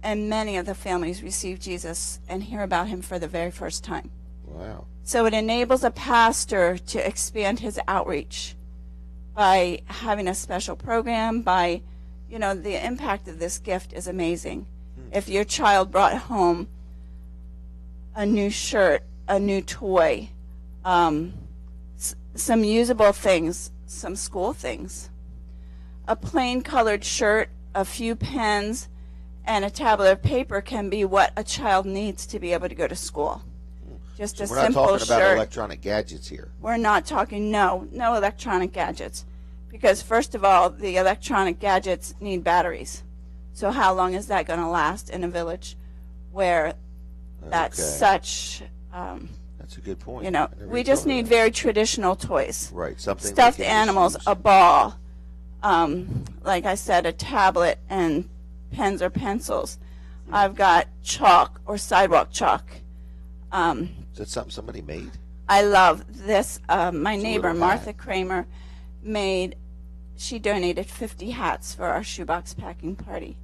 And many of the families receive Jesus and hear about him for the very first time. Wow. So it enables a pastor to expand his outreach by having a special program, by, you know, the impact of this gift is amazing. If your child brought home a new shirt, a new toy, some usable things, some school things, a plain colored shirt, a few pens, and a tablet of paper can be what a child needs to be able to go to school. Just So a we're not simple talking about shirt. electronic gadgets here. We're not talking, no electronic gadgets. Because first of all, the electronic gadgets need batteries. So how long is that going to last in a village where that's Okay. such, That's a good point. you know, I never we even just thought of need that. very traditional toys. Right, something they Stuffed can just animals, use. a ball, like I said, a tablet, and pens or pencils. I've got chalk or sidewalk chalk. Is that something somebody made? I love this. My It's a neighbor, little Martha hat. Kramer, she donated 50 hats for our shoebox packing party.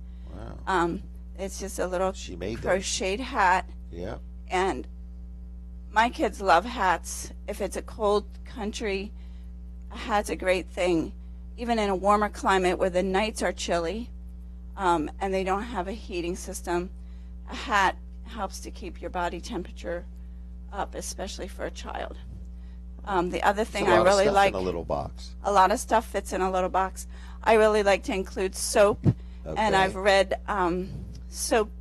Wow. It's just a little She made those. crocheted hat. Yeah. And my kids love hats. If it's a cold country, a hat's a great thing. Even in a warmer climate where the nights are chilly and they don't have a heating system, a hat helps to keep your body temperature up, especially for a child. The other thing It's a lot I of really stuff like, in a little box. a lot of stuff fits in a little box. I really like to include soap, and Okay. I've read soap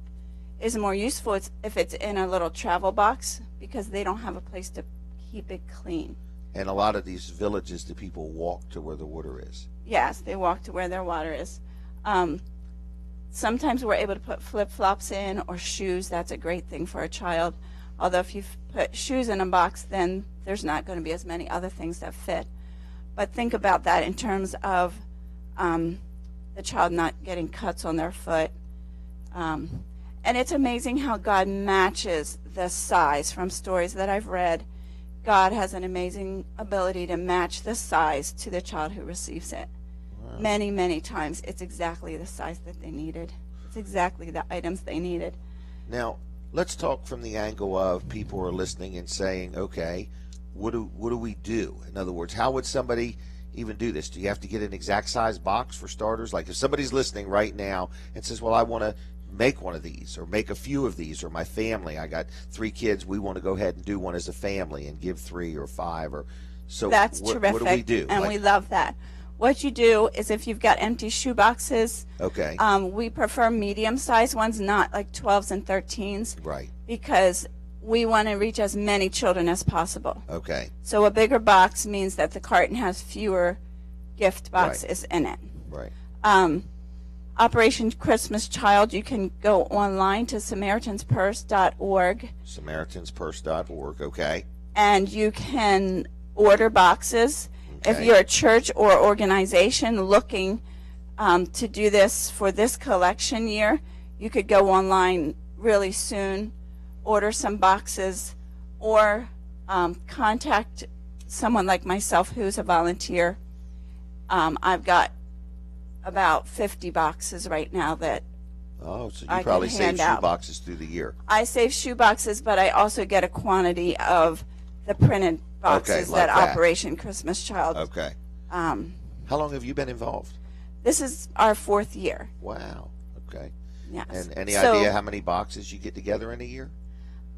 is more useful if it's in a little travel box because they don't have a place to keep it clean. And a lot of these villages, the people walk to where the water is. Yes, they walk to where their water is. Sometimes we're able to put flip-flops in or shoes. That's a great thing for a child. Although if you put shoes in a box, then there's not going to be as many other things that fit. But think about that in terms of the child not getting cuts on their foot. And it's amazing how God matches the size from stories that I've read. God has an amazing ability to match the size to the child who receives it. Wow. Many, many times it's exactly the size that they needed. It's exactly the items they needed. Now, let's talk from the angle of people are listening and saying, okay, what do we do? In other words, how would somebody even do this? Do you have to get an exact size box for starters? Like if somebody's listening right now and says, well, I want to make one of these or make a few of these, or my family, I got 3 kids, we want to go ahead and do one as a family and give 3 or 5 or so. That's terrific. What do we do? And we love that. What you do is if you've got empty shoe boxes, okay, we prefer medium-sized ones, not like 12s and 13s. Right. Because we want to reach as many children as possible. Okay. So a bigger box means that the carton has fewer gift boxes in it. Right. Operation Christmas Child, you can go online to SamaritansPurse.org. SamaritansPurse.org, okay. And you can order boxes. Okay. If you're a church or organization looking to do this for this collection year, you could go online really soon, order some boxes, or contact someone like myself who's a volunteer. I've got about 50 boxes right now that so you I probably can save hand shoe out. boxes through the year. I save shoe boxes, but I also get a quantity of the printed boxes like that that. Operation Christmas Child. Okay. How long have you been involved? This is our 4th year. Wow. Okay. Yes. And any So- idea how many boxes you get together in a year?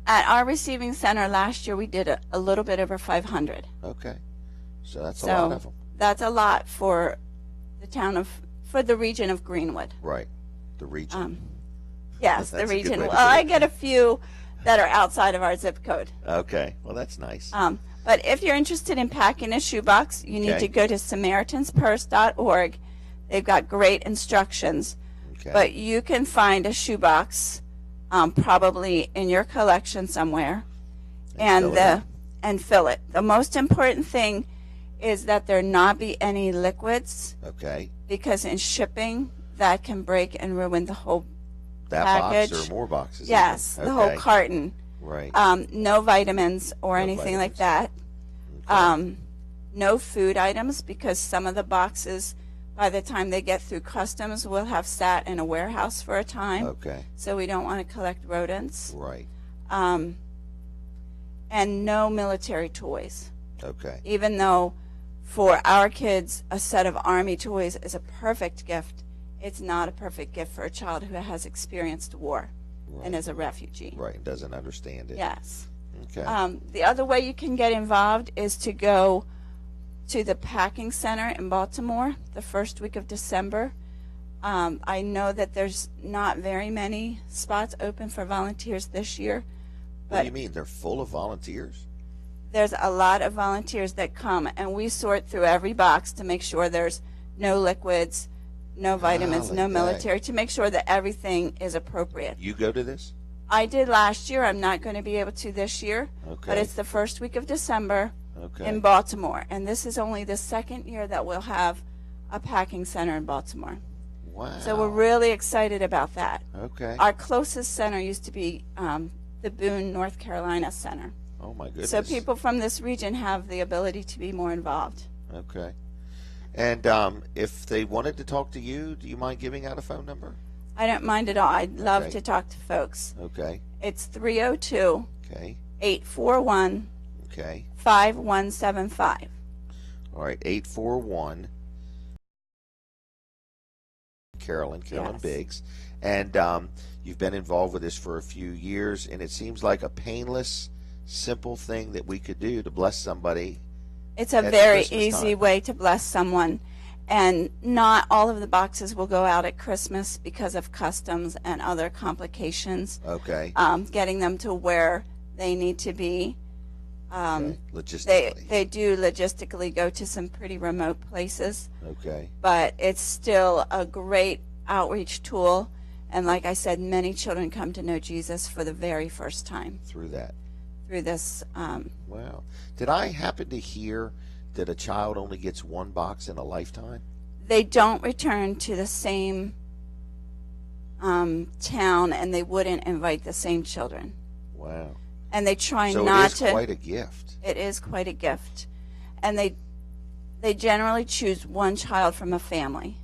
At our receiving center last year, we did a little bit over 500. Okay. So that's a lot of them. That's a lot for the region of Greenwood. Right. The region. Yes, the That's a good region. way to Well, put I it. get a few that are outside of our zip code. Okay. Well, that's nice. But if you're interested in packing a shoebox, you need Okay. to go to SamaritansPurse.org. They've got great instructions. Okay. But you can find a shoebox probably in your collection somewhere and fill it. The most important thing is that there not be any liquids, Okay. because in shipping that can break and ruin the whole That package. box or more boxes? Yes, even? the whole Okay. carton. Right. No vitamins or No anything like vitamins. that. No food items, because some of the boxes, by the time they get through customs, will have sat in a warehouse for a time. Okay. So we don't want to collect rodents. Right. And no military toys. Okay. Even though for our kids a set of Army toys is a perfect gift, it's not a perfect gift for a child who has experienced war and is a refugee. Right. Doesn't understand it. Yes. Okay. The other way you can get involved is to go to the packing center in Baltimore the first week of December. I know that there's not very many spots open for volunteers this year, What do but you mean? They're full of volunteers? there's a lot of volunteers that come, and we sort through every box to make sure there's no liquids, no vitamins, Golly no day. military, to make sure that everything is appropriate. You go to this? I did last year. I'm not going to be able to this year, Okay. but it's the first week of December Okay. in Baltimore, and this is only the 2nd year that we'll have a packing center in Baltimore. Wow. So we're really excited about that. Okay. Our closest center used to be the Boone, North Carolina Center. Oh, my goodness. So people from this region have the ability to be more involved. Okay. And if they wanted to talk to you, do you mind giving out a phone number? I don't mind at all. I'd love Okay. to talk to folks. Okay. It's 302 Okay. 841 Okay. 5175. All right. 841 Carolyn Yes. Biggs. And you've been involved with this for a few years, and it seems like a painless, simple thing that we could do to bless somebody. It's a at the very Christmas easy time. way to bless someone. And not all of the boxes will go out at Christmas because of customs and other complications. Okay. Getting them to where they need to be. Logistically. They do logistically go to some pretty remote places, Okay. but it's still a great outreach tool. And like I said, many children come to know Jesus for the very first time Through that. through this. Wow. Did I happen to hear that a child only gets one box in a lifetime? They don't return to the same town, and they wouldn't invite the same children. Wow. And they try So not it is to. quite a gift. It is quite a gift, and they generally choose one child from a family.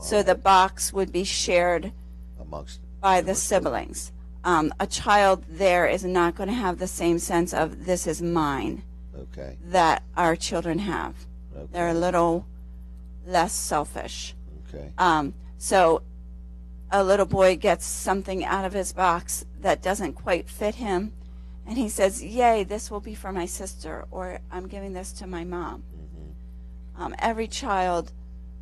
So the box would be shared amongst by the siblings. a child there is not going to have the same sense of this is mine Okay. that our children have. Okay. They're a little less selfish. Okay. So a little boy gets something out of his box that doesn't quite fit him, and he says, yay, this will be for my sister, or I'm giving this to my mom. Every child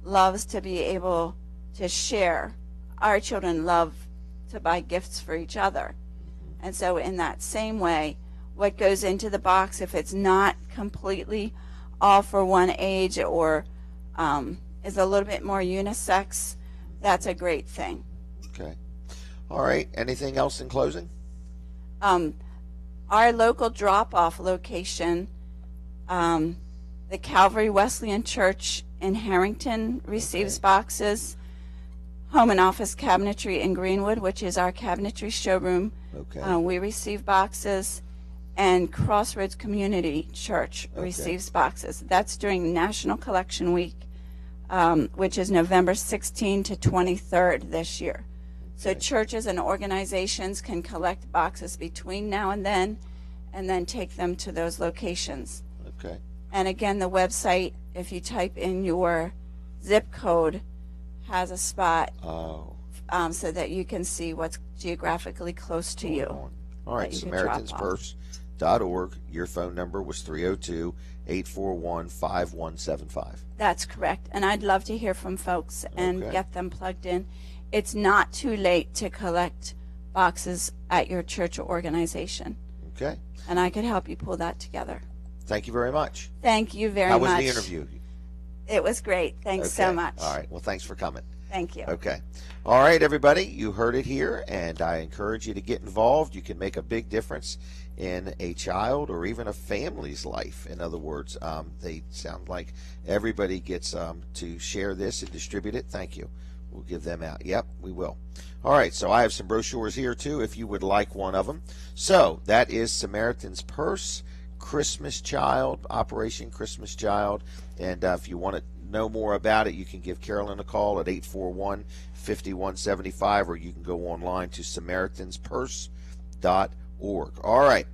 loves to be able to share. Our children love to buy gifts for each other. And so in that same way, what goes into the box, if it's not completely all for one age or is a little bit more unisex, that's a great thing. Okay. All right. Anything else in closing? Our local drop-off location, the Calvary Wesleyan Church in Harrington receives boxes. Home and Office Cabinetry in Greenwood, which is our cabinetry showroom, we receive boxes. And Crossroads Community Church receives boxes. That's during National Collection Week, which is November 16 to 23rd this year. So churches and organizations can collect boxes between now and then take them to those locations. Okay. And again, the website, if you type in your zip code, has a spot so that you can see what's geographically close to you. All right, SamaritansPurse.org. Your phone number was 302-841-5175. That's correct. And I'd love to hear from folks and get them plugged in. It's not too late to collect boxes at your church or organization. Okay. And I could help you pull that together. Thank you very much. Thank you very much. How was the interview? It was great. Thanks so much. All right. Well, thanks for coming. Thank you. Okay. All right, everybody. You heard it here, and I encourage you to get involved. You can make a big difference in a child or even a family's life. In other words, they sound like everybody gets to share this and distribute it. Thank you. We'll give them out. Yep, we will. All right, so I have some brochures here, too, if you would like one of them. So that is Samaritan's Purse, Christmas Child, Operation Christmas Child. And if you want to know more about it, you can give Carolyn a call at 841-5175, or you can go online to SamaritansPurse.org. All right.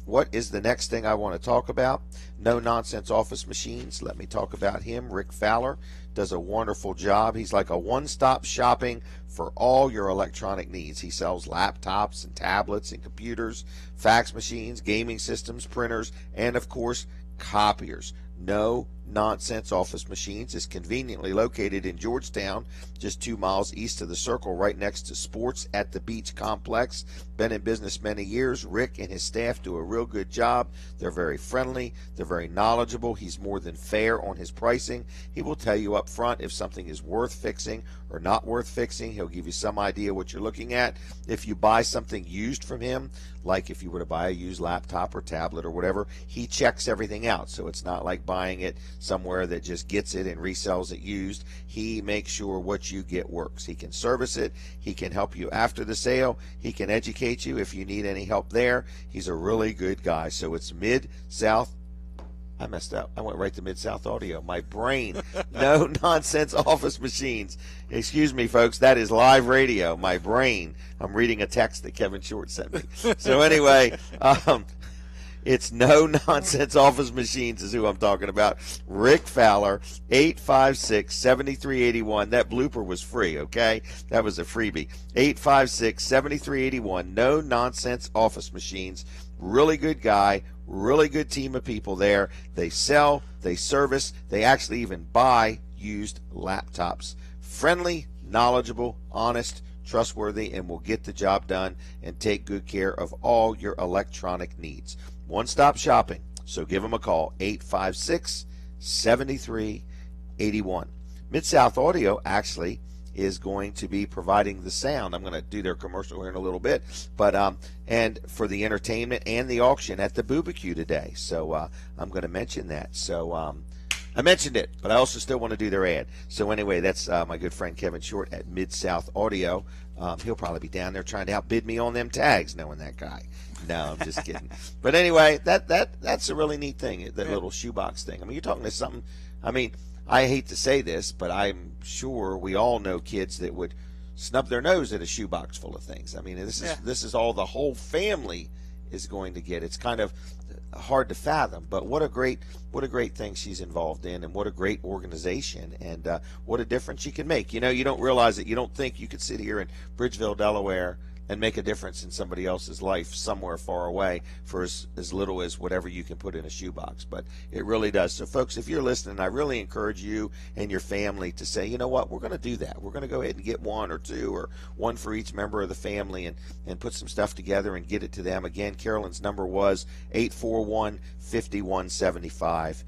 What is the next thing I want to talk about? No Nonsense Office Machines. Let me talk about him. Rick Fowler does a wonderful job. He's like a one-stop shopping for all your electronic needs. He sells laptops and tablets and computers, fax machines, gaming systems, printers, and of course, copiers. No Nonsense Office Machines is conveniently located in Georgetown, just 2 miles east of the Circle, right next to Sports at the Beach Complex. Been in business many years. Rick and his staff do a real good job. They're very friendly. They're very knowledgeable. He's more than fair on his pricing. He will tell you up front if something is worth fixing or not worth fixing. He'll give you some idea what you're looking at. If you buy something used from him, like if you were to buy a used laptop or tablet or whatever, he checks everything out. So it's not like buying it somewhere that just gets it and resells it used. He makes sure what you get works. He can service it. He can help you after the sale. He can educate you if you need any help there. He's a really good guy. So it's Mid-South. I messed up. I went right to Mid-South Audio. My brain. No Nonsense Office Machines. Excuse me, folks. That is live radio. My brain. I'm reading a text that Kevin Short sent me. So anyway, it's No Nonsense Office Machines is who I'm talking about. Rick Fowler, 856-7381. That blooper was free, okay? That was a freebie. 856-7381. No Nonsense Office Machines. Really good guy. Really good team of people there. They sell, they service, they actually even buy used laptops. Friendly, knowledgeable, honest, trustworthy, and will get the job done and take good care of all your electronic needs. One-stop shopping. So give them a call, 856-7381. Mid-South Audio actually is going to be providing the sound. I'm going to do their commercial here in a little bit, but and for the entertainment and the auction at the Boobacue today. So I'm going to mention that. So I mentioned it, but I also still want to do their ad. So anyway, that's my good friend Kevin Short at Mid-South Audio. He'll probably be down there trying to outbid me on them tags, knowing that guy. No, I'm just kidding. But anyway, that's a really neat thing, that little shoebox thing. I mean, you're talking to something. I mean, I hate to say this, but I'm sure we all know kids that would snub their nose at a shoebox full of things. I mean, this is all the whole family is going to get. It's kind of hard to fathom, but what a great thing she's involved in, and what a great organization, and what a difference she can make. You know, you don't realize it. You don't think you could sit here in Bridgeville, Delaware, and make a difference in somebody else's life somewhere far away for as little as whatever you can put in a shoebox. But it really does. So, folks, if you're listening, I really encourage you and your family to say, you know what, we're going to do that. We're going to go ahead and get one or two or one for each member of the family and put some stuff together and get it to them. Again, Carolyn's number was 841-5175.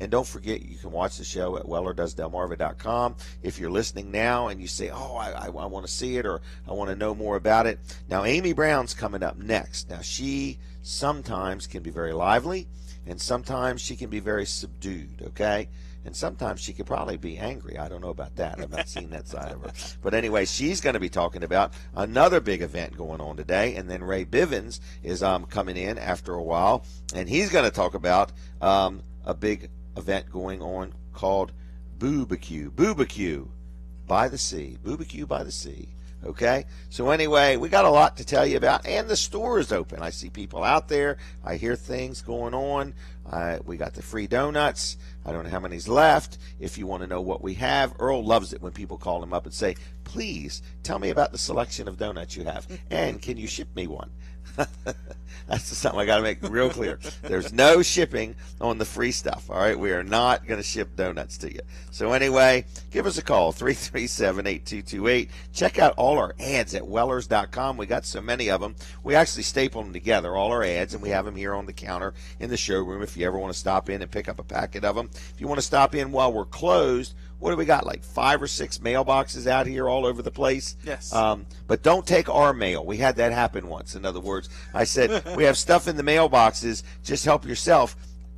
And don't forget, you can watch the show at wellerdoesdelmarva.com. If you're listening now and you say, oh, I want to see it, or I want to know more about it. Now, Amy Brown's coming up next. Now, she sometimes can be very lively, and sometimes she can be very subdued, okay? And sometimes she could probably be angry. I don't know about that. I've not seen that side of her. But anyway, she's going to be talking about another big event going on today. And then Ray Bivens is coming in after a while, and he's going to talk about a big event going on called Boobacue by the Sea. Boobacue by the Sea. Okay? So anyway, we got a lot to tell you about, and the store is open. I see people out there. I hear things going on. We got the free donuts. I don't know how many's left. If you want to know what we have, Earl loves it when people call him up and say, please tell me about the selection of donuts you have, and can you ship me one? That's something I got to make real clear. There's no shipping on the free stuff, all right? We are not going to ship donuts to you. So anyway, give us a call, 337-8228. Check out all our ads at wellers.com. We got so many of them. We actually staple them together, all our ads, and we have them here on the counter in the showroom if you ever want to stop in and pick up a packet of them. If you want to stop in while we're closed, what do we got, like 5 or 6 mailboxes out here all over the place? Yes. But don't take our mail. We had that happen once. In other words, I said, we have stuff in the mailboxes, just help yourself.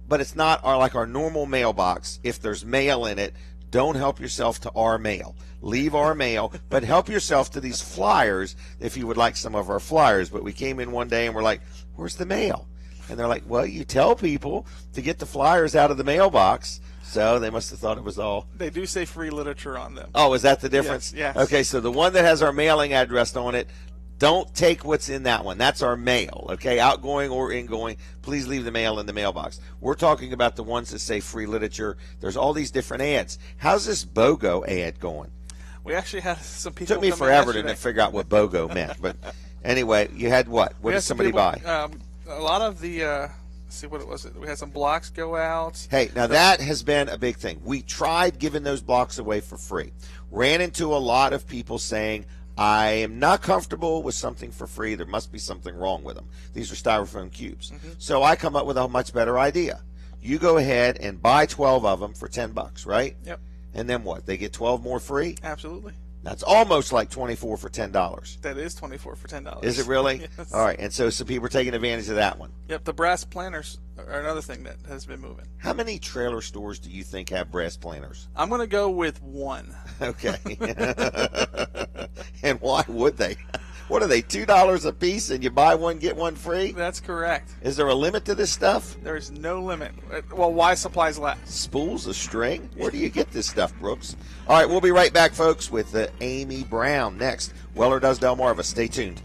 But it's not like our normal mailbox. If there's mail in it, don't help yourself to our mail. Leave our mail, but help yourself to these flyers if you would like some of our flyers. But we came in one day and we're like, where's the mail? And they're like, well, you tell people to get the flyers out of the mailbox. So they must have thought it was all. They do say free literature on them. Oh, is that the difference? Yes. Okay, so the one that has our mailing address on it, don't take what's in that one. That's our mail, okay? Outgoing or ingoing, please leave the mail in the mailbox. We're talking about the ones that say free literature. There's all these different ads. How's this BOGO ad going? We actually had some people. It took me forever to figure out what BOGO meant. But anyway, you had what? What did somebody buy? A lot of the. See what it was. We had some blocks go out. Hey, now that has been a big thing. We tried giving those blocks away for free. Ran into a lot of people saying, I am not comfortable with something for free. There must be something wrong with them. These are styrofoam cubes. Mm-hmm. So I come up with a much better idea. You go ahead and buy 12 of them for $10, right? Yep. And then what? They get 12 more free? Absolutely. That's almost like 24 for $10. That is 24 for $10. Is it really? Yes. All right, and so some people are taking advantage of that one. Yep, the brass planters are another thing that has been moving. How many trailer stores do you think have brass planters? I'm going to go with one. Okay. And why would they? What are they, $2 a piece and you buy one, get one free? That's correct. Is there a limit to this stuff? There's no limit. Well, why supplies last? Spools of string? Where do you get this stuff, Brooks? All right, we'll be right back, folks, with Amy Brown next. Weller Does Delmarva. Stay tuned.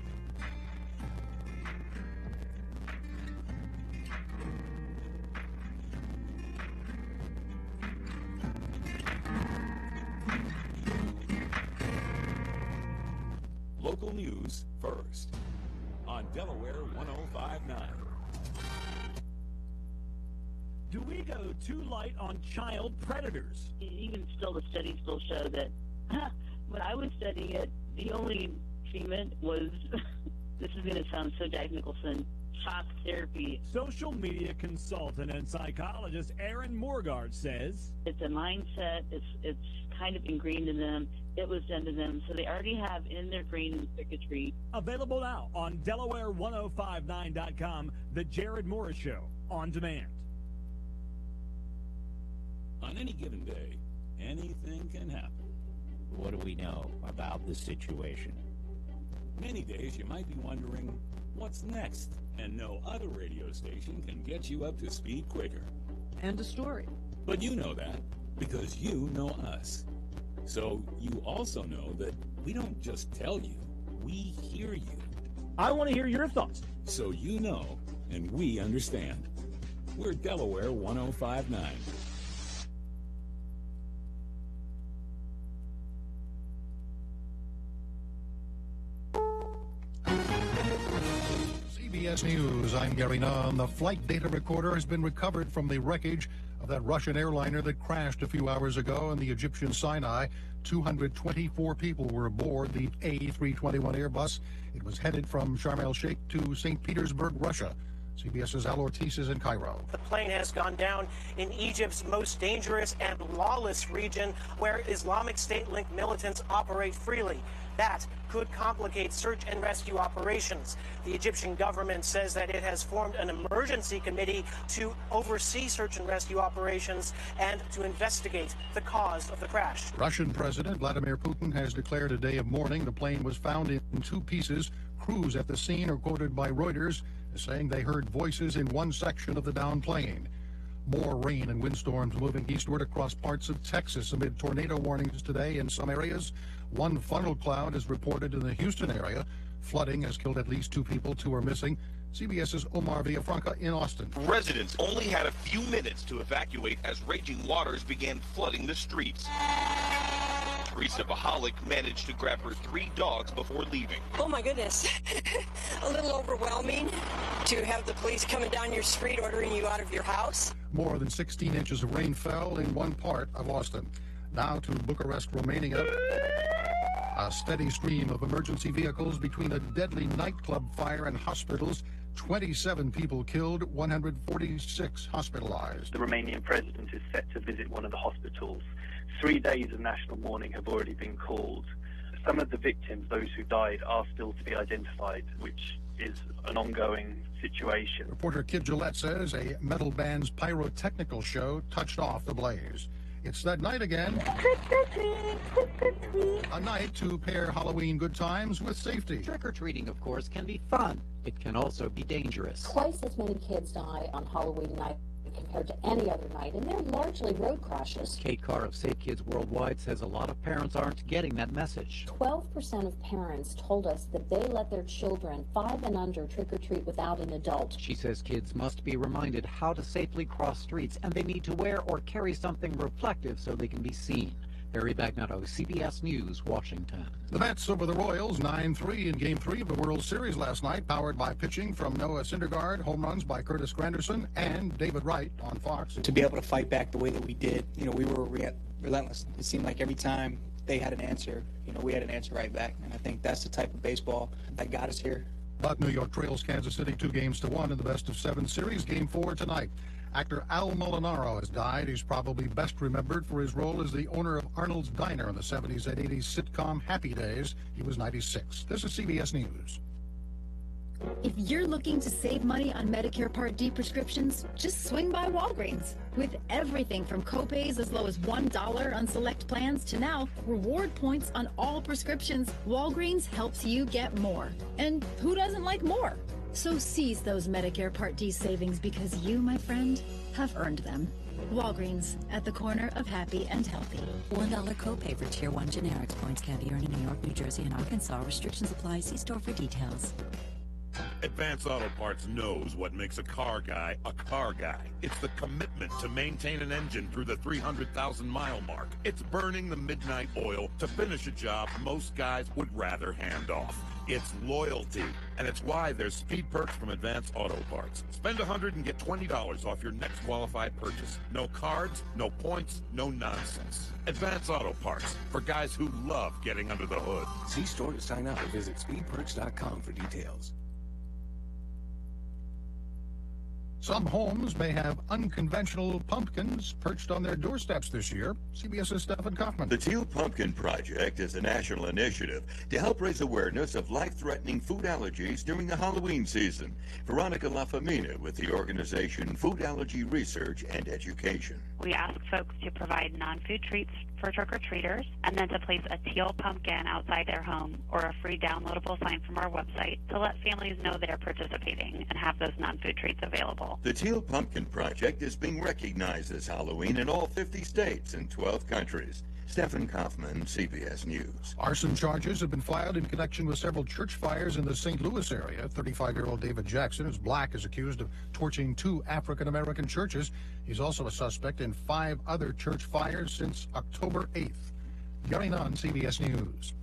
Local news first on Delaware 105.9. Do we go too light on child predators? Even still, the studies still show that when I was studying it, the only treatment was, this is going to sound so Jack Nicholson, shock therapy. Social media consultant and psychologist Erin Morgard says, it's a mindset, it's kind of ingrained in them. It was done to them, so they already have in their brain and circuitry. Available now on Delaware1059.com, The Jared Morris Show, on demand. On any given day, anything can happen. What do we know about the situation? Many days you might be wondering, what's next? And no other radio station can get you up to speed quicker. And a story. But you know that because you know us. So you also know that we don't just tell you, we hear you. I want to hear your thoughts. So you know, and we understand. We're Delaware 1059. CBS News, I'm Gary Nunn. The flight data recorder has been recovered from the wreckage of that Russian airliner that crashed a few hours ago in the Egyptian Sinai. 224 people were aboard the A321 Airbus. It was headed from Sharm el-Sheikh to St. Petersburg, Russia. CBS's Al Ortiz is in Cairo. The plane has gone down in Egypt's most dangerous and lawless region, where Islamic State-linked militants operate freely. That could complicate search and rescue operations. The Egyptian government says that it has formed an emergency committee to oversee search and rescue operations and to investigate the cause of the crash. Russian President Vladimir Putin has declared a day of mourning. The plane was found in two pieces. Crews at the scene are quoted by Reuters as saying they heard voices in one section of the downed plane. More rain and windstorms moving eastward across parts of Texas amid tornado warnings today in some areas. One funnel cloud is reported in the Houston area. Flooding has killed at least 2 people. 2 are missing. CBS's Omar Villafranca in Austin. Residents only had a few minutes to evacuate as raging waters began flooding the streets. Teresa Bahalik managed to grab her 3 dogs before leaving. Oh my goodness. A little overwhelming to have the police coming down your street ordering you out of your house. More than 16 inches of rain fell in one part of Austin. Now to Bucharest, Romania. A steady stream of emergency vehicles between a deadly nightclub fire and hospitals. 27 people killed, 146 hospitalized. The Romanian president is set to visit one of the hospitals. 3 days of national mourning have already been called. Some of the victims, those who died, are still to be identified, which is an ongoing situation. Reporter Kid Gillette says a metal band's pyrotechnical show touched off the blaze. It's that night again. A night to pair Halloween good times with safety. Trick-or-treating, of course, can be fun. It can also be dangerous. Twice as many kids die on Halloween night compared to any other night, and they're largely road crashes. Kate Carr of Safe Kids Worldwide says a lot of parents aren't getting that message. 12% of parents told us that they let their children 5 and under trick-or-treat without an adult. She says kids must be reminded how to safely cross streets, and they need to wear or carry something reflective so they can be seen. Barry Bagnotto, CBS News, Washington. The Mets over the Royals, 9-3 in Game 3 of the World Series last night, powered by pitching from Noah Syndergaard, home runs by Curtis Granderson, and David Wright on Fox. To be able to fight back the way that we did, we were relentless. It seemed like every time they had an answer, we had an answer right back. And I think that's the type of baseball that got us here. But New York trails Kansas City 2-1 in the best-of-7 series. Game 4 tonight. Actor Al Molinaro has died. He's probably best remembered for his role as the owner of Arnold's Diner in the 70s and 80s sitcom Happy Days. He was 96. This is CBS News. If you're looking to save money on Medicare Part D prescriptions, just swing by Walgreens. With everything from copays as low as $1 on select plans to now reward points on all prescriptions, Walgreens helps you get more. And who doesn't like more? So seize those Medicare Part D savings because you, my friend, have earned them. Walgreens, at the corner of happy and healthy. $1 copay for Tier 1 generics. Points can be earned in New York, New Jersey, and Arkansas. Restrictions apply. See store for details. Advance Auto Parts knows what makes a car guy a car guy. It's the commitment to maintain an engine through the 300,000-mile mark. It's burning the midnight oil to finish a job most guys would rather hand off. It's loyalty, and it's why there's speed perks from Advance Auto Parts. Spend $100 and get $20 off your next qualified purchase. No cards, no points, no nonsense. Advance Auto Parts, for guys who love getting under the hood. See store to sign up or visit speedperks.com for details. Some homes may have unconventional pumpkins perched on their doorsteps this year. CBS's Stephen Kaufman. The Teal Pumpkin Project is a national initiative to help raise awareness of life-threatening food allergies during the Halloween season. Veronica LaFamina with the organization Food Allergy Research and Education. We ask folks to provide non-food treats for trick-or-treaters and then to place a teal pumpkin outside their home or a free downloadable sign from our website to let families know they're participating and have those non-food treats available. The Teal Pumpkin Project is being recognized as Halloween in all 50 states and 12 countries. Stephen Kaufman, CBS News. Arson charges have been filed in connection with several church fires in the St. Louis area. 35-year-old David Jackson, who's black, is accused of torching 2 African-American churches. He's also a suspect in 5 other church fires since October 8th. Gary Nunn, CBS News.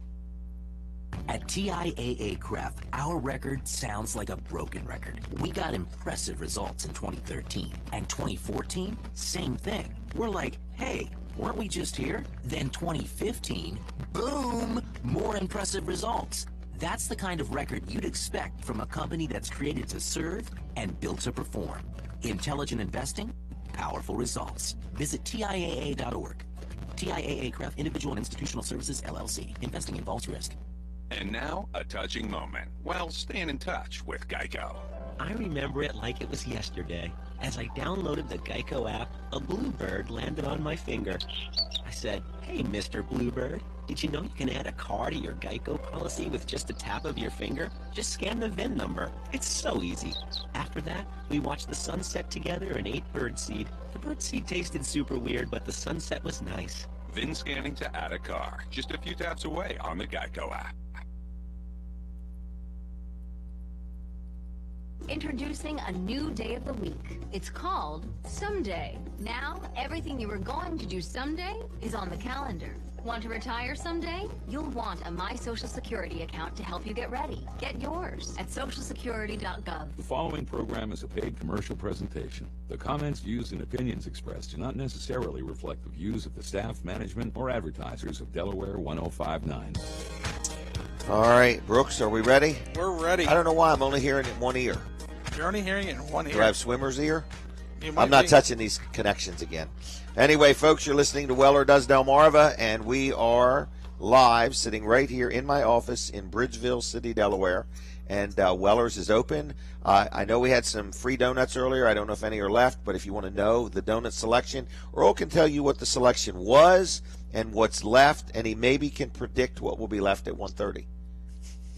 At TIAA Craft, our record sounds like a broken record. We got impressive results in 2013. And 2014, same thing. We're like, hey, weren't we just here? Then 2015, boom, more impressive results. That's the kind of record you'd expect from a company that's created to serve and built to perform. Intelligent investing, powerful results. Visit TIAA.org. TIAA Craft Individual and Institutional Services, LLC. Investing involves risk. And now, a touching moment. Well, staying in touch with Geico. I remember it like it was yesterday. As I downloaded the Geico app, a bluebird landed on my finger. I said, "Hey, Mr. Bluebird, did you know you can add a car to your Geico policy with just a tap of your finger? Just scan the VIN number. It's so easy." After that, we watched the sunset together and ate birdseed. The birdseed tasted super weird, but the sunset was nice. VIN scanning to add a car. Just a few taps away on the Geico app. Introducing a new day of the week. It's called Someday. Now, everything you were going to do someday is on the calendar. Want to retire someday? You'll want a My Social Security account to help you get ready. Get yours at socialsecurity.gov. The following program is a paid commercial presentation. The comments, views, and opinions expressed do not necessarily reflect the views of the staff, management, or advertisers of Delaware 1059. All right, Brooks, are we ready? We're ready. I don't know why I'm only hearing it in one ear. You're only hearing it in one ear. Do I have swimmer's ear? I'm not touching these connections again. Anyway, folks, you're listening to Weller Does Delmarva, and we are live, sitting right here in my office in Bridgeville City, Delaware. And Weller's is open. I know we had some free donuts earlier. I don't know if any are left, but if you want to know the donut selection, Earl can tell you what the selection was and what's left, and he maybe can predict what will be left at 1:30,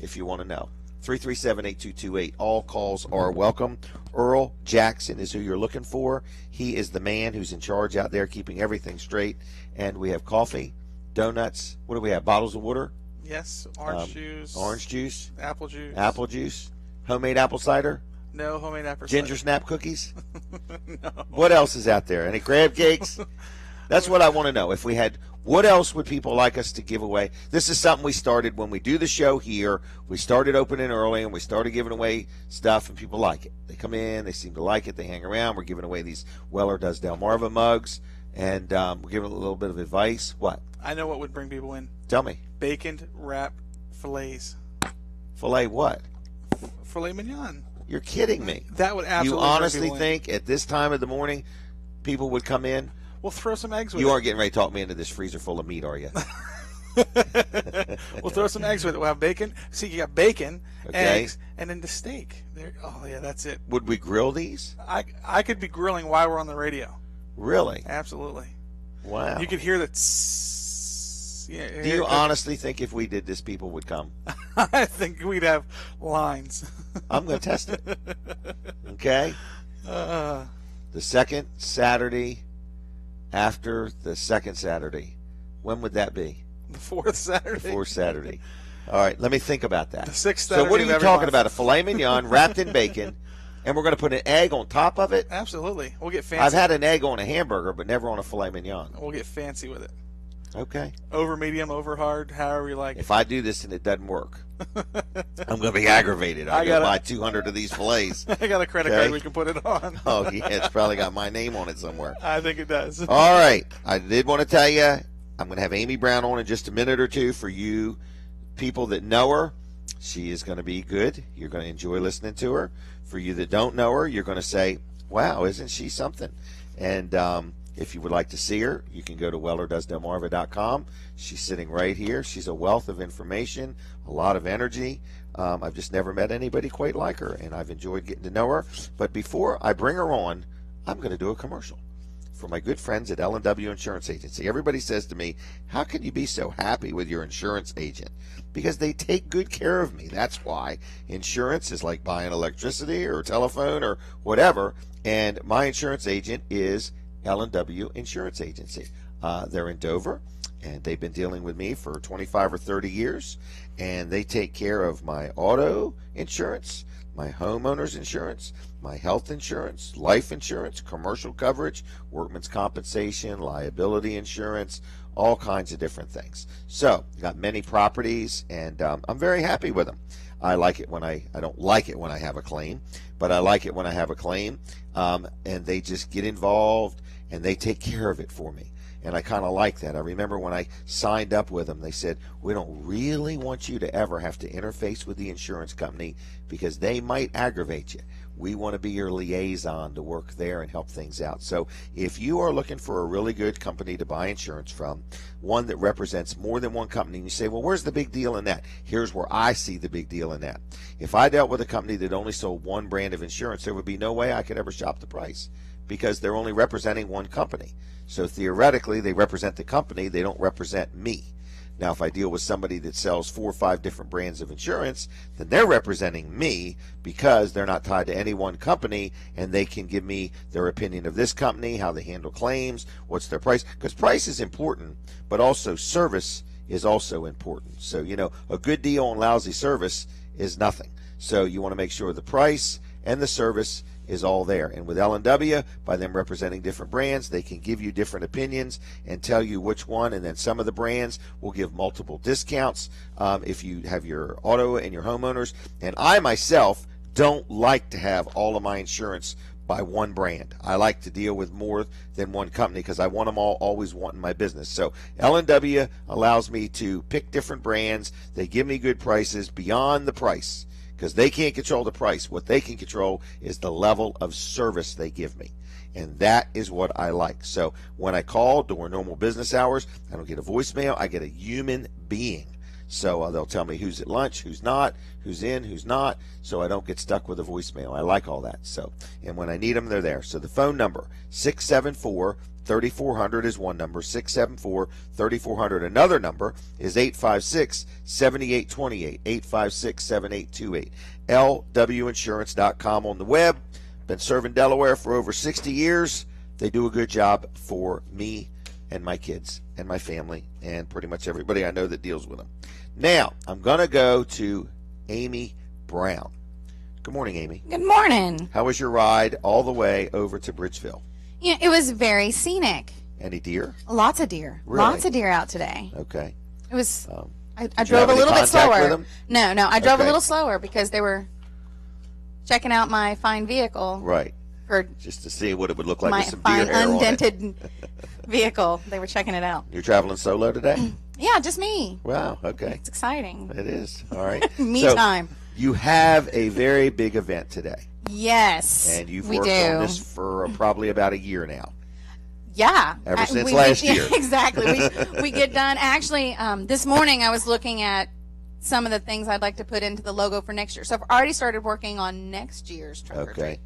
if you want to know. 337-8228. All calls are welcome. Earl Jackson is who you're looking for. He is the man who's in charge out there keeping everything straight. And we have coffee, donuts. What do we have? Bottles of water? Yes, orange juice. Orange juice. Apple juice. Apple juice. Homemade apple cider. No homemade apple Ginger cider. snap cookies. No. What else is out there? Any crab cakes? That's what I want to know. If we had, what else would people like us to give away? This is something we started when we do the show here. We started opening early and we started giving away stuff, and people like it. They come in, they seem to like it, they hang around. We're giving away these Weller Does Delmarva mugs, and we're giving a little bit of advice. What? I know what would bring people in. Tell me. Bacon wrapped fillets. Filet what? Filet mignon. You're kidding me. That would absolutely You bring honestly people in. think at this time of the morning people would come in? We'll throw some eggs with You it. aren't getting ready to talk me into this freezer full of meat, are you? We'll throw some eggs with it. We'll have bacon. See, you got bacon, Okay. eggs, and then the steak. There. Oh, yeah, that's it. Would we grill these? I could be grilling while we're on the radio. Really? Absolutely. Wow. You could hear the tss. Yeah, Do you honestly think if we did this, people would come? I think we'd have lines. I'm going to test it. Okay? Uh, The second Saturday after the second Saturday. When would that be? the fourth Saturday. The fourth Saturday. All right, let me think about that. The sixth So what Saturday are of you every talking month. about? A filet mignon wrapped in bacon, and we're going to put an egg on top of it? Absolutely. We'll get fancy. I've had an egg on a hamburger, but never on a filet mignon. We'll get fancy with it. Okay. Over medium, over hard, however you like. If I do this and it doesn't work, I'm going to be aggravated. I go buy 200 of these fillets. I got a credit Okay? card we can put it on. Oh, yeah, it's probably got my name on it somewhere. I think it does. All right. I did want to tell you, I'm going to have Amy Brown on in just a minute or two. For you people that know her, she is going to be good. You're going to enjoy listening to her. For you that don't know her, you're going to say, wow, isn't she something? And if you would like to see her, you can go to wellerdoesdelmarva.com. She's sitting right here. She's a wealth of information, a lot of energy. I've just never met anybody quite like her, and I've enjoyed getting to know her. But before I bring her on, I'm going to do a commercial for my good friends at L&W Insurance Agency. Everybody says to me, how can you be so happy with your insurance agent? Because they take good care of me. That's why. Insurance is like buying electricity or telephone or whatever, and my insurance agent is L&W Insurance Agency. They're in Dover, and they've been dealing with me for 25 or 30 years, and they take care of my auto insurance, my homeowner's insurance, my health insurance, life insurance, commercial coverage, workman's compensation, liability insurance, all kinds of different things. So, got many properties, and I'm very happy with them. I like it when I don't like it when I have a claim, but I like it when I have a claim, and they just get involved, and they take care of it for me. And I kind of like that. I remember when I signed up with them, they said, we don't really want you to ever have to interface with the insurance company because they might aggravate you. We want to be your liaison to work there and help things out. So if you are looking for a really good company to buy insurance from, one that represents more than one company, and you say, well, where's the big deal in that? Here's where I see the big deal in that. If I dealt with a company that only sold one brand of insurance, there would be no way I could ever shop the price because they're only representing one company. So theoretically, they represent the company, they don't represent me. Now, if I deal with somebody that sells 4 or 5 different brands of insurance, then they're representing me because they're not tied to any one company, and they can give me their opinion of this company, how they handle claims, what's their price. Because price is important, but also service is also important. So, you know, a good deal and lousy service is nothing. So you want to make sure the price and the service is all there. And with L&W, by them representing different brands, they can give you different opinions and tell you which one, and then some of the brands will give multiple discounts if you have your auto and your homeowners. And I myself don't like to have all of my insurance by one brand. I like to deal with more than one company because I want them all, always wanting my business. So L&W allows me to pick different brands. They give me good prices beyond the price, because they can't control the price. What they can control is the level of service they give me. And that is what I like. So when I call during normal business hours, I don't get a voicemail. I get a human being. So they'll tell me who's at lunch, who's not, who's in, who's not, so I don't get stuck with a voicemail. I like all that. So, and when I need them, they're there. So the phone number, 674-3400 is one number, 674-3400. Another number is 856-7828, 856-7828. lwinsurance.com on the web. Been serving Delaware for over 60 years. They do a good job for me and my kids and my family and pretty much everybody I know that deals with them. Now, I'm going to go to Amy Brown. Good morning, Amy. Good morning. How was your ride all the way over to Bridgeville? Yeah, it was very scenic. Any deer? Lots of deer. Really? Lots of deer out today. Okay. It was. I Did you drove have a any little bit contact with slower. them? No, I drove Okay. a little slower because they were checking out my fine vehicle. Right. For just to see what it would look like my with some fine deer hair on it. undented vehicle. They were checking it out. You're traveling solo today? Yeah, just me. Wow, okay. It's exciting. It is. All right. Me So, time. You have a very big event today. Yes. And you've we worked do. on this for probably about a year now. Yeah. Ever since last year. Exactly. We get done. Actually, this morning I was looking at some of the things I'd like to put into the logo for next year. So I've already started working on next year's Trick or Treat. Okay.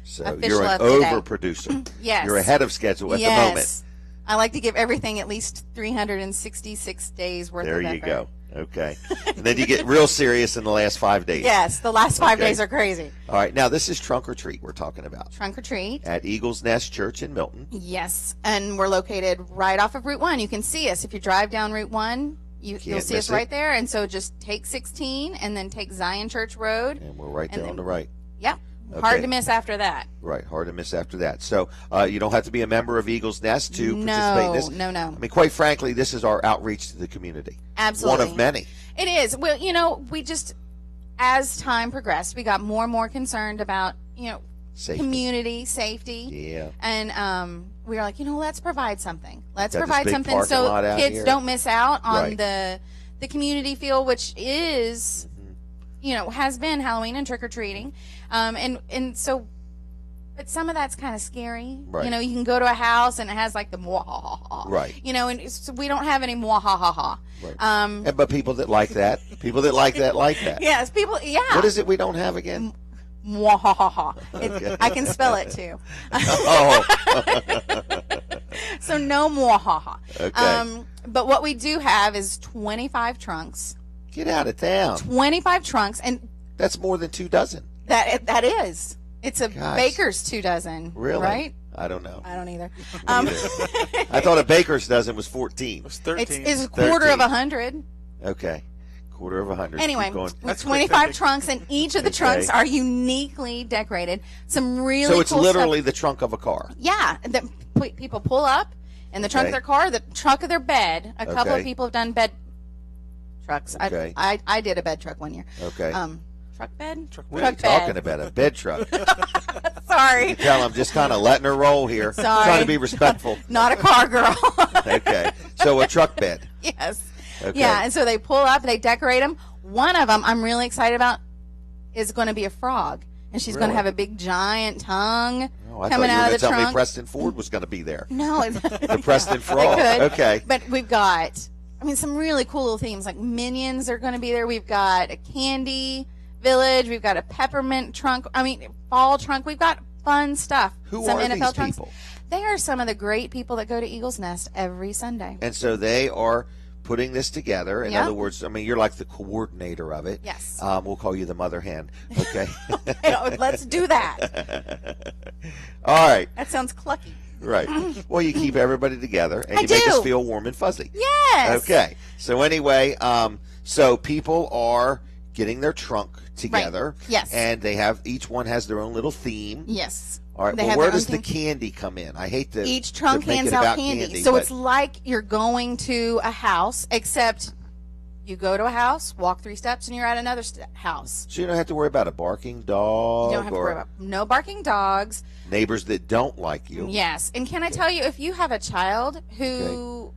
So Official you're an of today. over producer. Yes. You're ahead of schedule at the moment. I like to give everything at least 366 days worth There of effort. you go. Okay. And then you get real serious in the last 5 days. Yes, the last 5 Okay. days are crazy. All right. Now, this is Trunk or Treat we're talking about. Trunk or Treat. At Eagles Nest Church in Milton. Yes, and we're located right off of Route 1. You can see us. If you drive down Route 1, you'll Can't see miss us it. right there. And so just take 16 and then take Zion Church Road. And we're right there And on the then- right. Yep. Okay. Hard to miss after that. Right, hard to miss after that. So you don't have to be a member of Eagles Nest to participate in this. No. I mean, quite frankly, this is our outreach to the community. Absolutely. One of many. It is. Well, we just, as time progressed, we got more and more concerned about, Safety. community safety. Yeah. And we were like, let's provide something. Let's Got this provide big something parking so lot out kids here. don't miss out on Right. the community feel, which is, has been Halloween and trick or treating. And so, but some of that's kind of scary. Right. You can go to a house and it has like the mwahaha. Right. And so we don't have any mwahaha. Right. But people that like that, like that. Yes, people. Yeah. What is it we don't have again? Mwahaha. Okay. I can spell it too. Oh. So no mwahaha. Okay. But what we do have is 25 trunks. Get out of town. 25 trunks, and That's more than 2 dozen. that is. It's a Gosh. baker's 2 dozen. Really? Right? I don't know. I don't either. I thought a baker's dozen was 14. It was 13. It's a quarter of 100. Okay. Quarter of 100. Anyway, Keep with 25 trunks, and each of the trunks are uniquely decorated. Some really So it's cool literally stuff. the trunk of a car. Yeah. People pull up in the trunk of their car, the trunk of their bed. A couple of people have done bed trucks. Okay. I did a bed truck one year. Okay. Truck bed? What are you talking about? A bed truck? Sorry. You tell I'm just kind of letting her roll here. Sorry. Trying to be respectful. Not a car girl. Okay. So a truck bed. Yes. Okay. Yeah, and so they pull up, they decorate them. One of them I'm really excited about is going to be a frog, and she's going to Really? have a big giant tongue Oh, I coming thought you out were of the going to tell me trunk. Preston Ford was going to be there. No, The Preston Frog. It could. Okay. But we've got, some really cool little themes. Like Minions are going to be there. We've got a candy village. We've got a peppermint trunk. Fall trunk. We've got fun stuff. Who some are NFL these trunks. people? They are some of the great people that go to Eagle's Nest every Sunday. And so they are putting this together. In Yep. other words, you're like the coordinator of it. Yes. We'll call you the mother hen. Okay. Let's do that. All right. That sounds clucky. Right. Well, you keep everybody together, and I you make us do. feel warm and fuzzy. Yes. Okay. So anyway, so people are getting their trunk together. Right. Yes. And each one has their own little theme. Yes. All right. They Well, have where their own does the theme. candy come in? I hate to Each trunk to make hands it out about candy. So but- it's like you're going to a house, except you go to a house, walk 3 steps, and you're at another house. So you don't have to worry about a barking dog You don't have to or worry about no barking dogs. neighbors that don't like you. Yes. And can I tell you, if you have a child who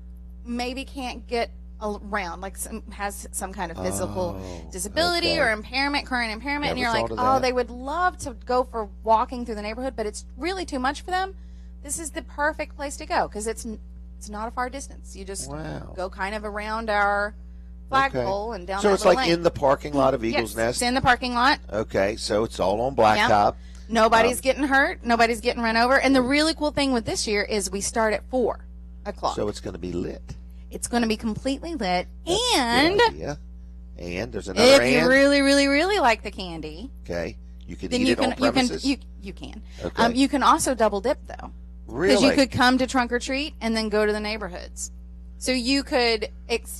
maybe can't get around, like has some kind of physical disability okay. or current impairment, and Never you're like, thought of oh, that. they would love to go for walking through the neighborhood, but it's really too much for them. This is the perfect place to go because it's not a far distance. You just go kind of around our flagpole and down. So that it's little like lane. in the parking lot of Eagle's Yes, Nest. It's in the parking lot. Okay, so it's all on blacktop. Nobody's getting hurt. Nobody's getting run over. And the really cool thing with this year is we start at 4 o'clock. So it's going to be lit. It's going to be completely lit. Good And idea. And there's another if you and. really, really, really like the candy, Okay, you can then eat you it on can you can premises. you can. Okay. You can also double dip though. Really? Because you could come to trunk or treat and then go to the neighborhoods. So you could,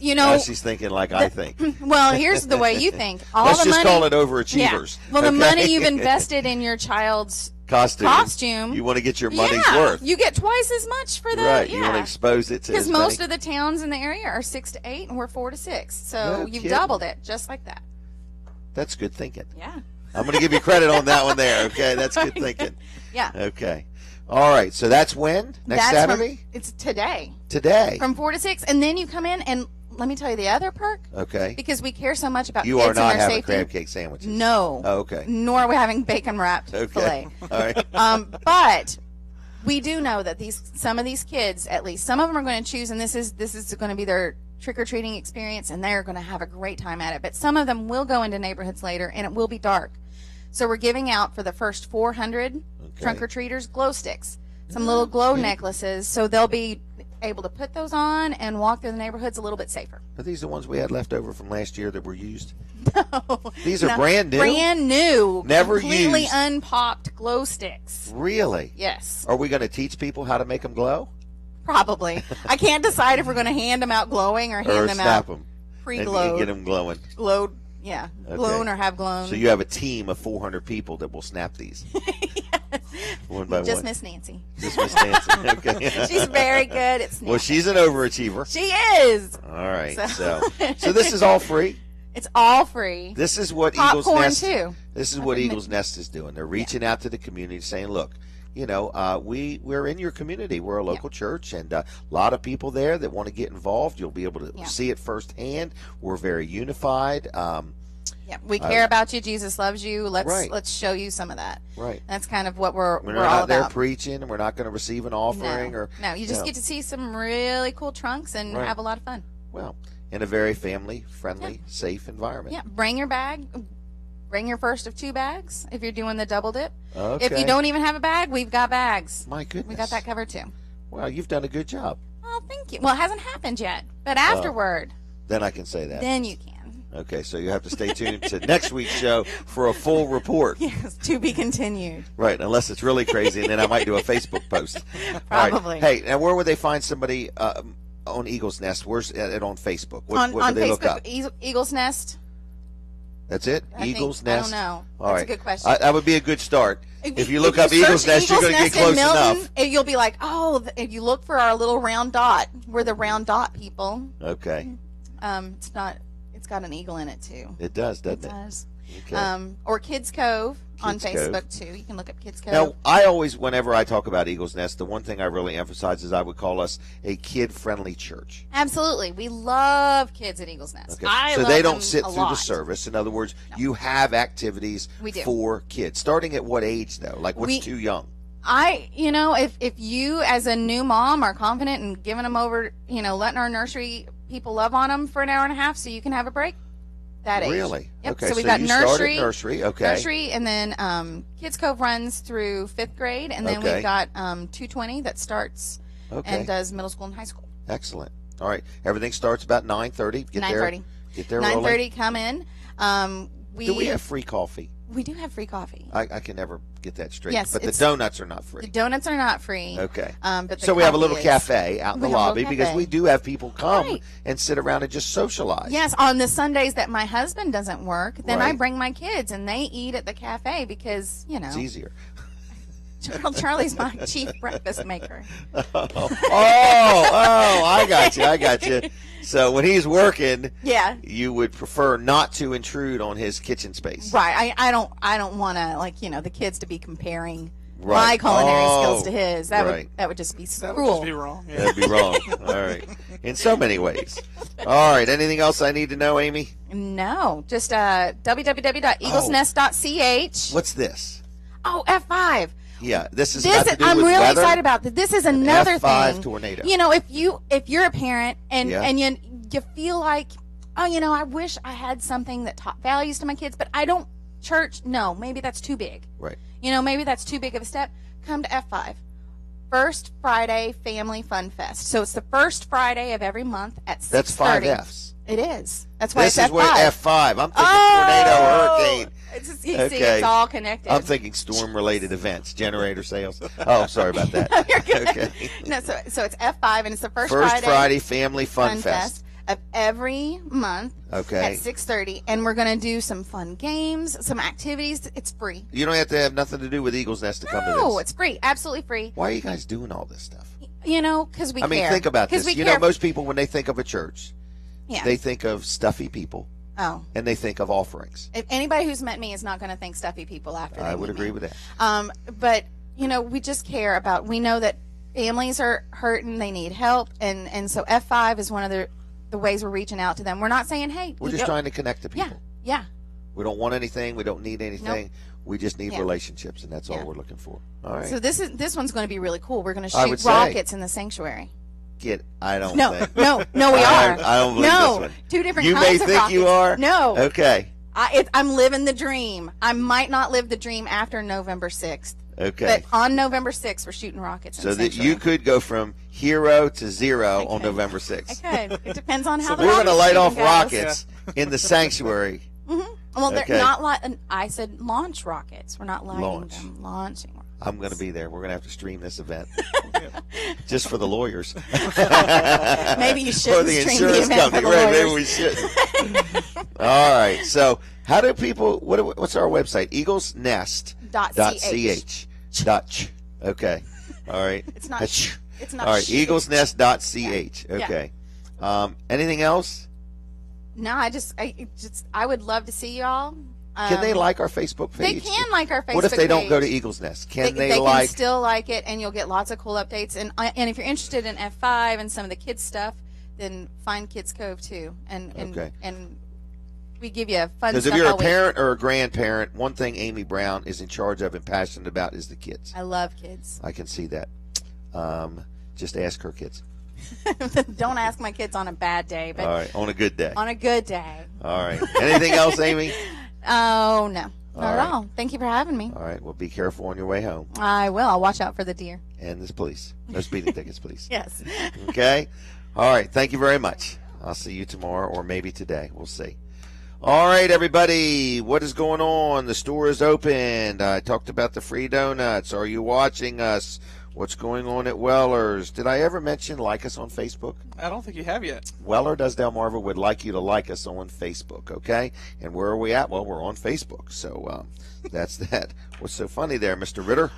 Now she's thinking like I think. Well, here's the way you think. All Let's the just money, call it overachievers. Yeah. Well, the okay? money you've invested in your child's costume. You want to get your money's yeah, worth. you get twice as much for the Right. You want to yeah. expose it to Because as most many. of the towns in the area are 6 to 8, and we're 4 to 6. So No you've kidding. doubled it, just like that. That's good thinking. Yeah. I'm going to give you credit on that one there. Okay, that's good thinking. Yeah. Okay. All right. So that's when? Next That's when- Saturday? it's today. Today. From 4 to 6, and then you come in, and let me tell you the other perk. Okay. Because we care so much about You kids are not and their having safety. crab cake sandwiches. No. Oh, okay. Nor are we having bacon wrapped Okay. filet. All right. But we do know that some of these kids, at least some of them, are going to choose, and this is going to be their trick or treating experience, and they're going to have a great time at it. But some of them will go into neighborhoods later, and it will be dark. So we're giving out for the first 400 trunk or treaters glow sticks, some little glow necklaces, so they'll be able to put those on and walk through the neighborhoods a little bit safer. Are these the ones we had left over from last year that were used? These are No, brand new? Brand new. Never completely used. unpopped glow sticks. Really? Yes. Are we going to teach people how to make them glow? Probably. I can't decide if we're going to hand them out glowing or hand Or them snap out them pre-glowed. and get them glowing. Glowed, yeah. Okay. Blown or have glown. So you have a team of 400 people that will snap these. One by Just one. Miss Nancy. Just Miss Nancy. Okay. She's very good at snapping. Well, she's an overachiever. She is. All right. So- So this is all free. It's all free. This is what Popcorn, Eagle's Nest. too. This is what Eagle's Nest is doing. They're reaching out to the community, saying, "Look, we're in your community. We're a local church, and a lot of people there that want to get involved. You'll be able to see it firsthand. We're very unified. Yeah, we care about you. Jesus loves you. Let's show you some of that. Right. That's kind of what we're We're all not there about. preaching, and we're not going to receive an offering No, you just get to see some really cool trunks and Right. have a lot of fun. Well, in a very family-friendly, safe environment. Yeah, bring your bag. Bring your first of 2 bags if you're doing the double dip. Okay. If you don't even have a bag, we've got bags. My goodness. We got that covered too. Well, you've done a good job. Oh, thank you. Well, it hasn't happened yet, but afterward, Then I can say that. then you can. Okay, so you have to stay tuned to next week's show for a full report. Yes, to be continued. Right, unless it's really crazy, and then I might do a Facebook post. Probably. All right. Hey, now where would they find somebody on Eagle's Nest? Where's it on Facebook? What on do they Facebook, look up? Eagle's Nest. That's it? Eagle's Nest? I don't know. All That's right. a good question. That would be a good start. If you look up Eagle's search Nest, you're going to get close enough. You'll be like, oh, if you look for our little round dot, we're the round dot people. Okay. It's got an eagle in it too. It does, doesn't it? It does. Okay. Or Kids Cove on Kids Cove. Facebook too. You can look up Kids Cove. Now, I always, whenever I talk about Eagle's Nest, the one thing I really emphasize is I would call us a kid-friendly church. Absolutely. We love kids at Eagle's Nest. Okay. So they don't sit through the service. In other words, you have activities for kids. Starting at what age, though? Like, what's too young? If you as a new mom are confident in giving them over, letting our nursery people love on them for an hour and a half so you can have a break, that age. Really? Yep. Okay. So we've got you start at nursery. Okay. Nursery, and then Kids Cove runs through 5th grade, and then we've got 220 that starts and does middle school and high school. Excellent. All right. Everything starts about 9:30. 9:30. Get there 9:30. early. Come in. Do we have free coffee? We do have free coffee. I can never get that straight. Yes, but the donuts are not free. The donuts are not free. Okay. But so we have a little coffee is. cafe out in the We have a lobby little because cafe. we do have people come and sit around and just socialize. Yes, on the Sundays that my husband doesn't work, then I Right. bring my kids and they eat at the cafe because, It's easier. Charlie's my chief breakfast maker. I got you. So when he's working, Yeah. you would prefer not to intrude on his kitchen space. Right. I don't want to the kids to be comparing my Right. culinary skills to his. Right. That would just be That cruel. would just be wrong. Yeah. That'd be wrong. All right. In so many ways. All right. Anything else I need to know, Amy? No, just www.eaglesnest.ch. What's this? Oh, F5. Yeah, this is got to do I'm with really weather? excited about this. This is another F5 thing. tornado. If you're a parent and Yeah. and you feel like, I wish I had something that taught values to my kids, but I don't. Church, no, maybe that's too big. Right. Maybe that's too big of a step. Come to F5. First Friday Family Fun Fest. So it's the first Friday of every month at 6:30. That's 5 Fs. It is. That's why This it's is F5. what F5. I'm thinking tornado, hurricane. See, it's all connected. I'm thinking storm-related events, generator sales. Oh, sorry about that. Okay. No, so it's F5, and it's the first Friday Family Fun Fest of every month Okay. at 6:30, and we're going to do some fun games, some activities. It's free. You don't have to have nothing to do with Eagle's Nest to come to No, this. it's free, absolutely free. Why are you guys doing all this stuff? Because we care. I mean, think about 'Cause this. we care. Most people, when they think of a church, Yeah. they think of stuffy people. Oh. And they think of offerings. If anybody who's met me is not going to think stuffy people after they I would meet agree me. with that. But we just care about. We know that families are hurting; they need help, and so F5 is one of the ways we're reaching out to them. We're not saying, "Hey," We're just trying to connect to people. Yeah. We don't want anything. We don't need anything. Nope. We just need Yeah. relationships, and that's all Yeah. we're looking for. All right. So this one's going to be really cool. We're going to I would shoot say. rockets in the sanctuary. I don't No, think. no, we are. I don't believe No, this one. two different You kinds may of think you are. rockets. No. Okay. I'm living the dream. I might not live the dream after November 6th. Okay. But on November 6th, we're shooting rockets in So the that sanctuary. you could go from hero to zero on November 6th. I could. It depends on how So the we're going to rocket light off shooting goes. rockets in the sanctuary. Well, they're Okay. not I said launch rockets. We're not lighting Launch. them. Launching rockets. I'm going to be there. We're going to have to stream this event. Just for the lawyers. Maybe you For shouldn't the stream the insurance event for company. the Right, lawyers. maybe we shouldn't. All right. So how do people, what's our website? Eaglesnest.ch. Dutch. Okay. All right. It's not. That's- It's not. All right. shit. Eaglesnest.ch. Yeah. Okay. Anything else? No, I would love to see y'all. Can they like our Facebook They page? can like our Facebook page. What if they don't go to Eagle's Nest? Can they They like? can still like it, and you'll get lots of cool updates. And if you're interested in F5 and some of the kids stuff, then find Kids Cove too. And Okay. and we give you fun Because stuff if you're a all week. parent or a grandparent, one thing Amy Brown is in charge of and passionate about is the kids. I love kids. I can see that. Just ask her kids. Don't ask my kids on a bad day, but All right, on a good day. on a good day. All right. Anything else, Amy? Oh no, not All at right. all. Thank you for having me. All right. Well, be careful on your way home. I will. I'll watch out for the deer. And this police. No speeding tickets, please. Yes. Okay. All right. Thank you very much. I'll see you tomorrow or maybe today. We'll see. All right, everybody, what is going on? The store is opened. I talked about the free donuts. Are you watching us? What's going on at Weller's? Did I ever mention like us on Facebook? I don't think you have yet. Weller Does Delmarva would like you to like us on Facebook, okay? And where are we at? Well, we're on Facebook. So that's that. What's so funny there, Mr. Ritter?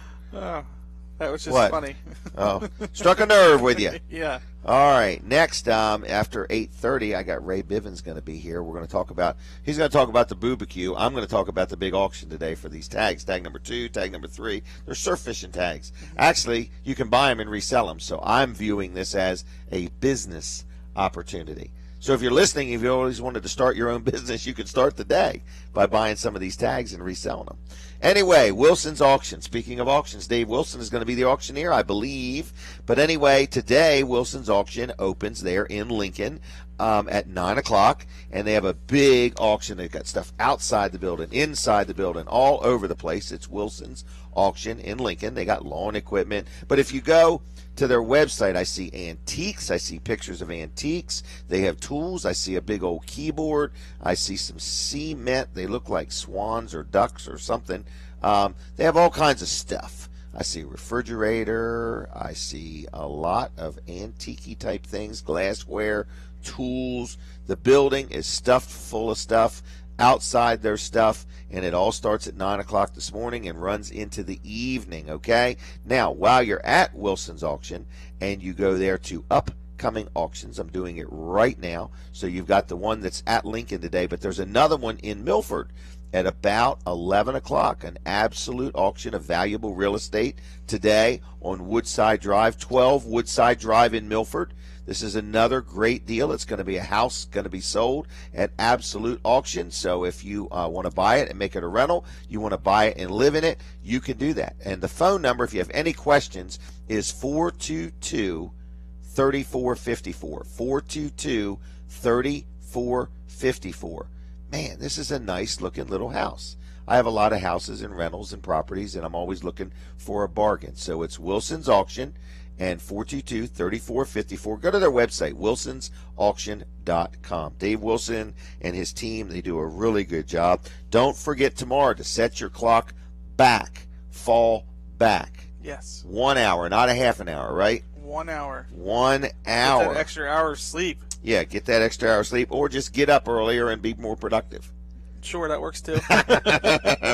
That was just What? funny. Oh, struck a nerve with you. Yeah. All right. Next, after 8:30, I got Ray Bivens going to be here. We're going to talk about. He's going to talk about the BBQ. I'm going to talk about the big auction today for these tags. Tag number 2, tag number 3. They're surf fishing tags. Actually, you can buy them and resell them. So I'm viewing this as a business opportunity. So if you're listening, if you always wanted to start your own business, you can start today by buying some of these tags and reselling them. Anyway, Wilson's auction. Speaking of auctions, Dave Wilson is going to be the auctioneer, I believe. But anyway, today Wilson's auction opens there in Lincoln at 9 o'clock, and they have a big auction. They've got stuff outside the building, inside the building, all over the place. It's Wilson's auction in Lincoln. They got lawn equipment. But if you go to their website, I see antiques. I see pictures of antiques. They have tools. I see a big old keyboard. I see some cement. They look like swans or ducks or something. They have all kinds of stuff. I see a refrigerator. I see a lot of antique type things, glassware, tools. The building is stuffed full of stuff. Outside their stuff, and it all starts at 9 o'clock this morning and runs into the evening, okay? Now, while you're at Wilson's auction and you go there to upcoming auctions, I'm doing it right now, so you've got the one that's at Lincoln today, but there's another one in Milford at about 11 o'clock, an absolute auction of valuable real estate today on Woodside Drive, 12 Woodside Drive in Milford. This is another great deal. It's going to be a house going to be sold at absolute auction. So if you want to buy it and make it a rental, you want to buy it and live in it, you can do that. And the phone number, if you have any questions, is 422-3454. 422-3454. Man, this is a nice looking little house. I have a lot of houses and rentals and properties, and I'm always looking for a bargain. So it's Wilson's Auction and 422-3454. Go to their website, wilsonsauction.com. Dave Wilson and his team, they do a really good job. Don't forget tomorrow to set your clock back, fall back. Yes. 1 hour, not a half an hour, right? 1 hour. 1 hour. Get that extra hour of sleep. Yeah, get that extra hour of sleep, or just get up earlier and be more productive. Sure, that works too.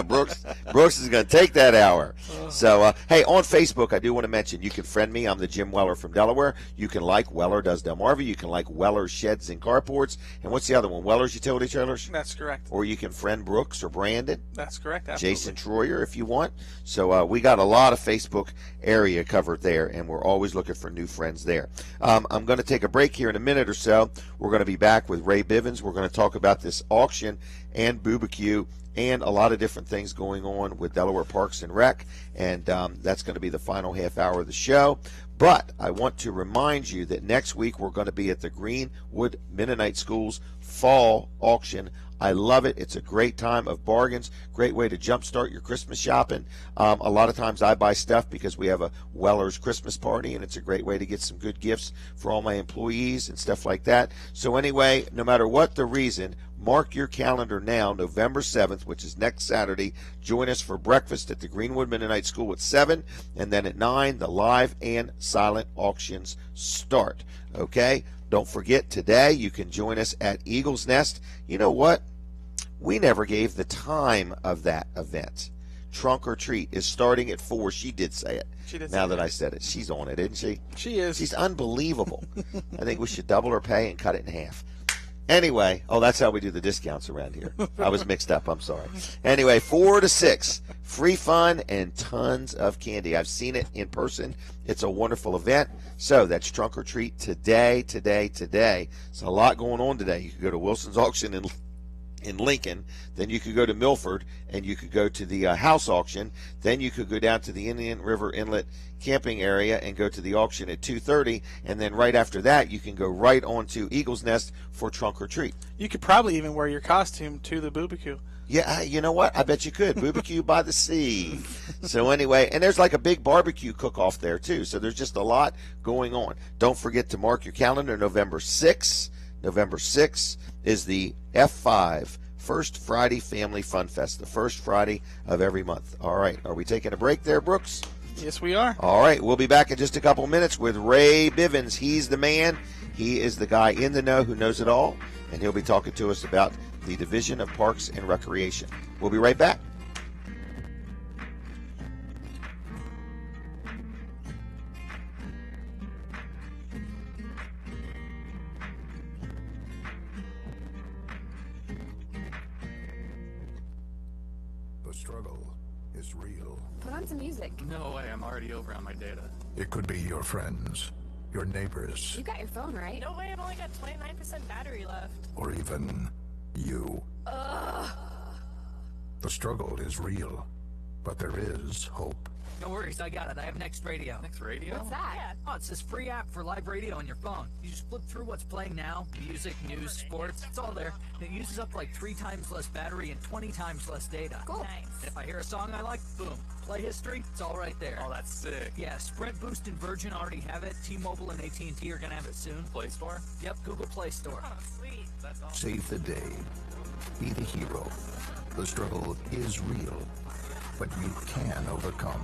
Brooks is going to take that hour. So, hey, on Facebook, I do want to mention, you can friend me. I'm the Jim Weller from Delaware. You can like Weller Does Delmarva. You can like Weller's Sheds and Carports. And what's the other one? Weller's Utility Trailers? That's correct. Or you can friend Brooks or Brandon. That's correct, absolutely. Jason Troyer, if you want. So we got a lot of Facebook area covered there, and we're always looking for new friends there. I'm going to take a break here in a minute or so. We're going to be back with Ray Bivens. We're going to talk about this auction and BBQ and a lot of different things going on with Delaware Parks and Rec, and that's going to be the final half hour of the show. But I want to remind you that next week we're going to be at the Greenwood Mennonite School's fall auction. I love it. It's a great time of bargains, great way to jumpstart your Christmas shopping. A lot of times I buy stuff because we have a Weller's Christmas party, and it's a great way to get some good gifts for all my employees and stuff like that. So anyway, no matter what the reason, mark your calendar now, November 7th, which is next Saturday. Join us for breakfast at the Greenwood Mennonite School at 7, and then at 9, the live and silent auctions start. Okay? Don't forget, today you can join us at Eagle's Nest. You know what? We never gave the time of that event. Trunk or Treat is starting at 4. She did say it. She did now say that it. I said it. She's on it, isn't she? She is. She's unbelievable. I think we should double her pay and cut it in half. Anyway, that's how we do the discounts around here. I was mixed up. I'm sorry. Anyway, 4 to 6. Free fun and tons of candy. I've seen it in person. It's a wonderful event. So that's Trunk or Treat today. There's a lot going on today. You can go to Wilson's Auction in Lincoln, then you could go to Milford, and you could go to the house auction, then you could go down to the Indian River Inlet camping area and go to the auction at 2:30, and then right after that you can go right on to Eagle's Nest for Trunk or Treat. You could probably even wear your costume to the BBQ. Yeah, you know what? I bet you could. BBQ by the sea. So anyway, and there's like a big barbecue cook-off there too, so there's just a lot going on. Don't forget to mark your calendar, November 6th. November 6th is the F5 First Friday Family Fun Fest, the first Friday of every month. All right, are we taking a break there, Brooks? Yes, we are. All right, we'll be back in just a couple minutes with Ray Bivens. He's the man. He is the guy in the know who knows it all, and he'll be talking to us about the Division of Parks and Recreation. We'll be right back. The struggle is real. Put on some music. No way, I'm already over on my data. It could be your friends, your neighbors, You got your phone, right? No way, I've only got 29% battery left. or even you. Ugh. The struggle is real, but there is hope. No worries, I got it. I have Next Radio. Next Radio? What's that? Yeah. Oh, it's this free app for live radio on your phone. You just flip through what's playing now, music, news, sports, it's all there. It uses up like 3 times less battery and 20 times less data. Cool. Nice. And if I hear a song I like, boom, play history, it's all right there. Oh, that's sick. Yeah, Sprint, Boost, and Virgin already have it. T-Mobile and AT&T are gonna have it soon. Play Store? Yep, Google Play Store. Oh, sweet. That's awesome. Save the day. Be the hero. The struggle is real, but you can overcome.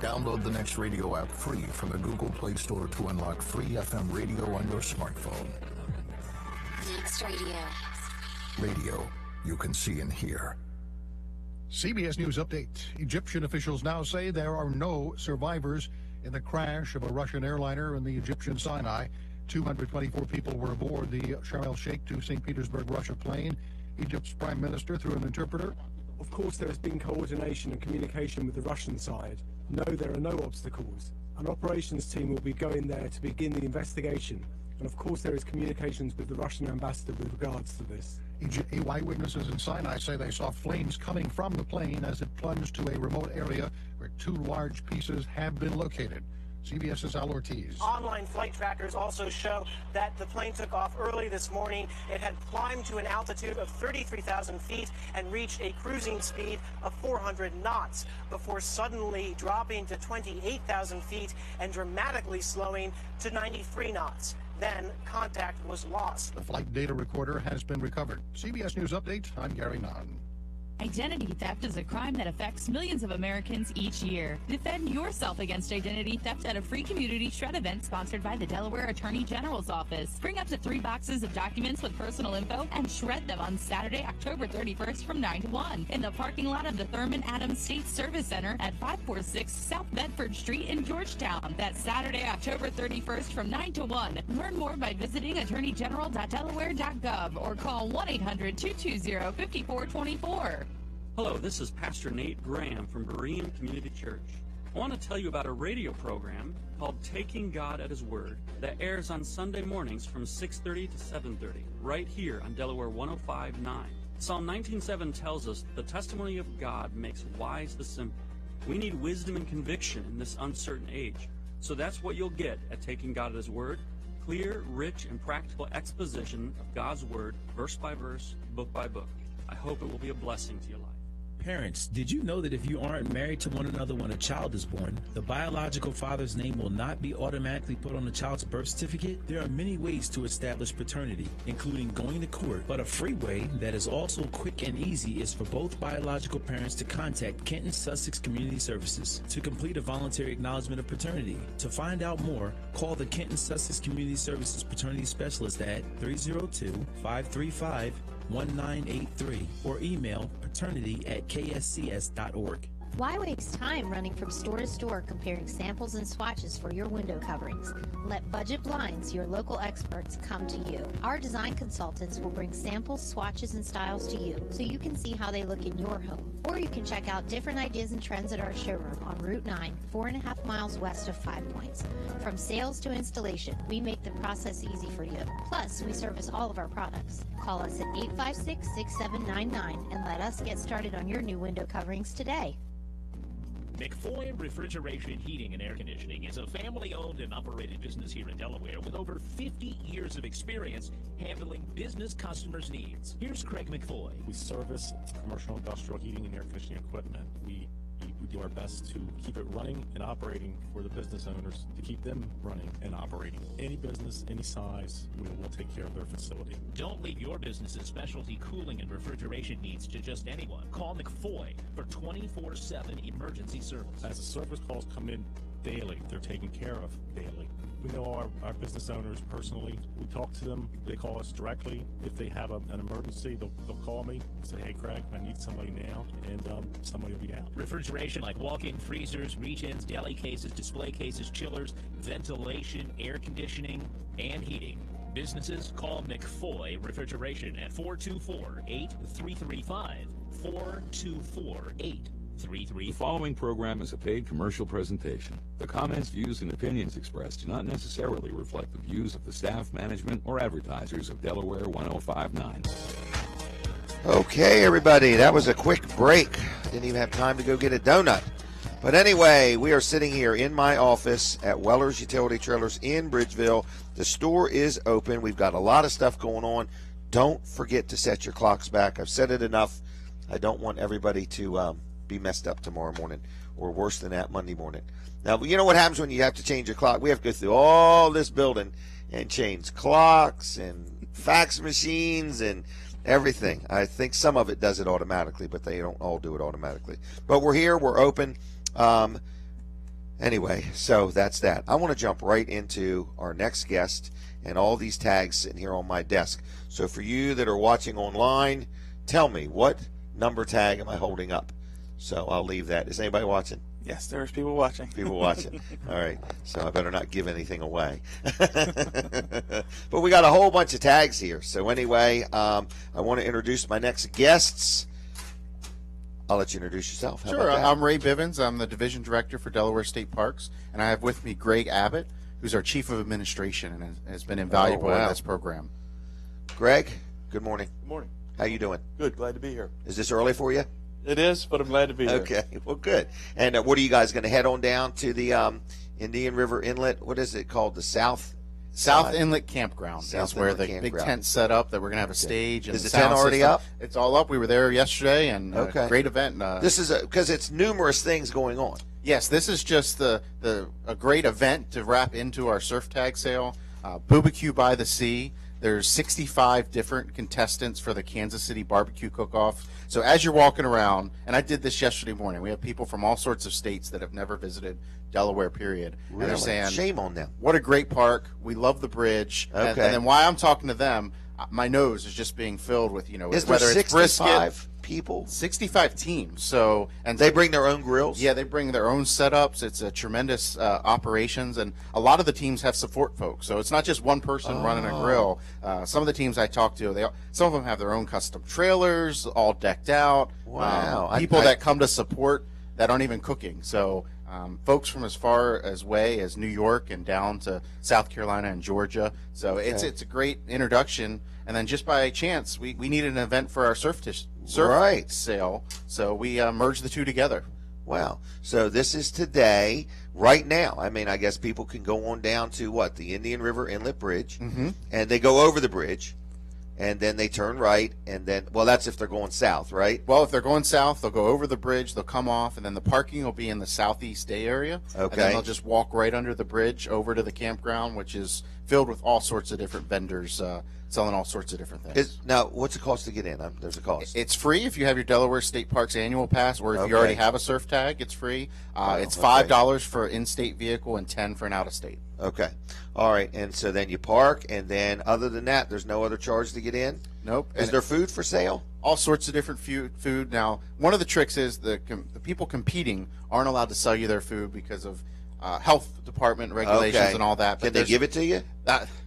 Download the Next Radio app free from the Google Play Store to unlock free FM radio on your smartphone. Next Radio. Radio you can see and hear. CBS News Update. Egyptian officials now say there are no survivors in the crash of a Russian airliner in the Egyptian Sinai. 224 people were aboard the Sharm el-Sheikh to St. Petersburg, Russia plane. Egypt's prime minister, through an interpreter. Of course, there has been coordination and communication with the Russian side. No, there are no obstacles. An operations team will be going there to begin the investigation. And of course, there is communications with the Russian ambassador with regards to this. Eyewitnesses in Sinai say they saw flames coming from the plane as it plunged to a remote area where 2 large pieces have been located. CBS's Al Ortiz. Online flight trackers also show that the plane took off early this morning. It had climbed to an altitude of 33,000 feet and reached a cruising speed of 400 knots before suddenly dropping to 28,000 feet and dramatically slowing to 93 knots. Then contact was lost. The flight data recorder has been recovered. CBS News Update, I'm Gary Nunn. Identity theft is a crime that affects millions of Americans each year. Defend yourself against identity theft at a free community shred event sponsored by the Delaware Attorney General's Office. Bring up to 3 boxes of documents with personal info and shred them on Saturday, October 31st from 9 to 1 in the parking lot of the Thurman Adams State Service Center at 546 South Bedford Street in Georgetown. That's Saturday, October 31st from 9 to 1. Learn more by visiting attorneygeneral.delaware.gov or call 1-800-220-5424. Hello, this is Pastor Nate Graham from Berean Community Church. I want to tell you about a radio program called Taking God at His Word that airs on Sunday mornings from 6:30 to 7:30, right here on Delaware 105.9. Psalm 19:7 tells us the testimony of God makes wise the simple. We need wisdom and conviction in this uncertain age, so that's what you'll get at Taking God at His Word. Clear, rich, and practical exposition of God's Word, verse by verse, book by book. I hope it will be a blessing to your life. Parents, did you know that if you aren't married to one another when a child is born, the biological father's name will not be automatically put on the child's birth certificate? There are many ways to establish paternity, including going to court, but a free way that is also quick and easy is for both biological parents to contact Kenton Sussex Community Services to complete a voluntary acknowledgement of paternity. To find out more, call the Kenton Sussex Community Services Paternity Specialist at 302-535-1983 or email paternity@kscs.org. Why waste time running from store to store comparing samples and swatches for your window coverings? Let Budget Blinds, your local experts, come to you. Our design consultants will bring samples, swatches, and styles to you so you can see how they look in your home. Or you can check out different ideas and trends at our showroom on Route 9, 4.5 miles west of 5 Points. From sales to installation, we make the process easy for you. Plus, we service all of our products. Call us at 856-6799 and let us get started on your new window coverings today. McFoy Refrigeration, Heating, and Air Conditioning is a family-owned and operated business here in Delaware with over 50 years of experience handling business customers' needs. Here's Craig McFoy. We service commercial industrial heating and air conditioning equipment. We We do our best to keep it running and operating for the business owners, to keep them running and operating. Any business, any size, we will take care of their facility. Don't leave your business's specialty cooling and refrigeration needs to just anyone. Call McFoy for 24/7 emergency service. As the service calls come in daily, they're taken care of daily. We know our business owners personally. We talk to them. They call us directly. If they have an emergency, they'll call me and say, hey, Craig, I need somebody now, and somebody will be out. Refrigeration like walk-in freezers, reach-ins, deli cases, display cases, chillers, ventilation, air conditioning, and heating. Businesses call McFoy Refrigeration at 424-8335, 424-8335. The following program is a paid commercial presentation. The comments, views, and opinions expressed do not necessarily reflect the views of the staff, management, or advertisers of Delaware 1059. Okay, everybody, that was a quick break. Didn't even have time to go get a donut. But anyway, we are sitting here in my office at Weller's Utility Trailers in Bridgeville. The store is open. We've got a lot of stuff going on. Don't forget to set your clocks back. I've said it enough. I don't want everybody to be messed up tomorrow morning, or worse than that, Monday morning. Now, you know what happens when you have to change your clock? We have to go through all this building and change clocks and fax machines and everything. I think some of it does it automatically, but they don't all do it automatically. But we're here, we're open. Anyway, so that's that. I want to jump right into our next guest and all these tags sitting here on my desk. So for you that are watching online, tell me, what number tag am I holding up? So I'll leave that. Is anybody watching? Yes, there's people watching. People watching. All right. So I better not give anything away. But we got a whole bunch of tags here. So anyway, I want to introduce my next guests. I'll let you introduce yourself. How Sure. about that? I'm Ray Bivens. I'm the Division Director for Delaware State Parks. And I have with me Greg Abbott, who's our Chief of Administration and has been invaluable in this program. Greg, good morning. Good morning. How you doing? Good. Glad to be here. Is this early for you? It is, but I'm glad to be here. Okay, well, good. And what are you guys going to head on down to the Indian River Inlet? What is it called? The South Inlet Campground. That's where the big tent's set up, that we're going to have a stage. And is the tent already up? It's all up. We were there yesterday, and great event. This is because it's numerous things going on. Yes, this is just a great event to wrap into our surf tag sale. BBQ by the Sea. There's 65 different contestants for the Kansas City Barbecue Cook-Off. So as you're walking around, and I did this yesterday morning, we have people from all sorts of states that have never visited Delaware, period. Really? And they're saying, shame on them. What a great park. We love the bridge. Okay. And then while I'm talking to them, my nose is just being filled with, is whether there it's 65 brisket. people? 65 teams. So, and they bring their own grills? Yeah, they bring their own setups. It's a tremendous operations, and a lot of the teams have support folks. So it's not just one person running a grill. Some of the teams I talk to, some of them have their own custom trailers, all decked out. Wow. People that come to support that aren't even cooking. So folks from as far away as New York and down to South Carolina and Georgia. So it's a great introduction. And then just by chance, we needed an event for our surf sale, so we merged the two together. Wow. So this is today, right now. I mean, I guess people can go on down to the Indian River Inlet Bridge, and they go over the bridge, and then they turn right, and then, that's if they're going south, right? Well, if they're going south, they'll go over the bridge, they'll come off, and then the parking will be in the Southeast Day area. Okay. And then they'll just walk right under the bridge over to the campground, which is filled with all sorts of different vendors selling all sorts of different things. Now, what's the cost to get in? There's a cost. It's free if you have your Delaware State Parks annual pass, or if you already have a surf tag, it's free. It's $5 for an in-state vehicle and $10 for an out-of-state. Okay. All right. And so then you park, and then other than that, there's no other charge to get in? Nope. Is there food for sale? All sorts of different food. Now, one of the tricks is the people competing aren't allowed to sell you their food because of health department regulations and all that. But can they give it to you?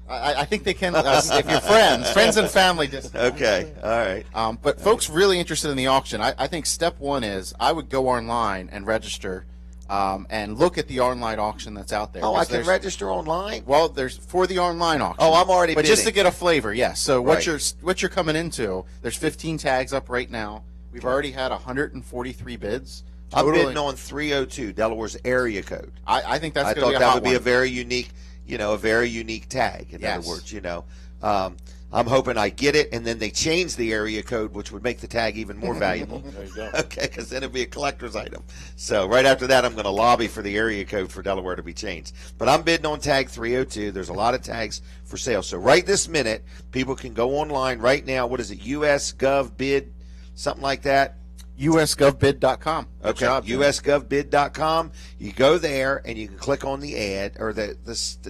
I think they can if you're friends and family. Okay, all right. But folks really interested in the auction, I think step one is I would go online and register and look at the online auction that's out there. Oh, I can register online? Well, there's for the online auction. Oh, I'm already bidding. But just to get a flavor, yes. So right. what you're coming into, there's 15 tags up right now. We've already had 143 bids. I'm bidding on 302, Delaware's area code. I think that's. I thought that would be a very unique, a very unique tag. In other words, I'm I'm hoping I get it, and then they change the area code, which would make the tag even more valuable. There you go. Okay, because then it'd be a collector's item. So right after that, I'm going to lobby for the area code for Delaware to be changed. But I'm bidding on tag 302. There's a lot of tags for sale. So right this minute, people can go online right now. What is it? US Gov Bid, something like that. usgovbid.com. Okay, usgovbid.com. You go there and you can click on the ad or the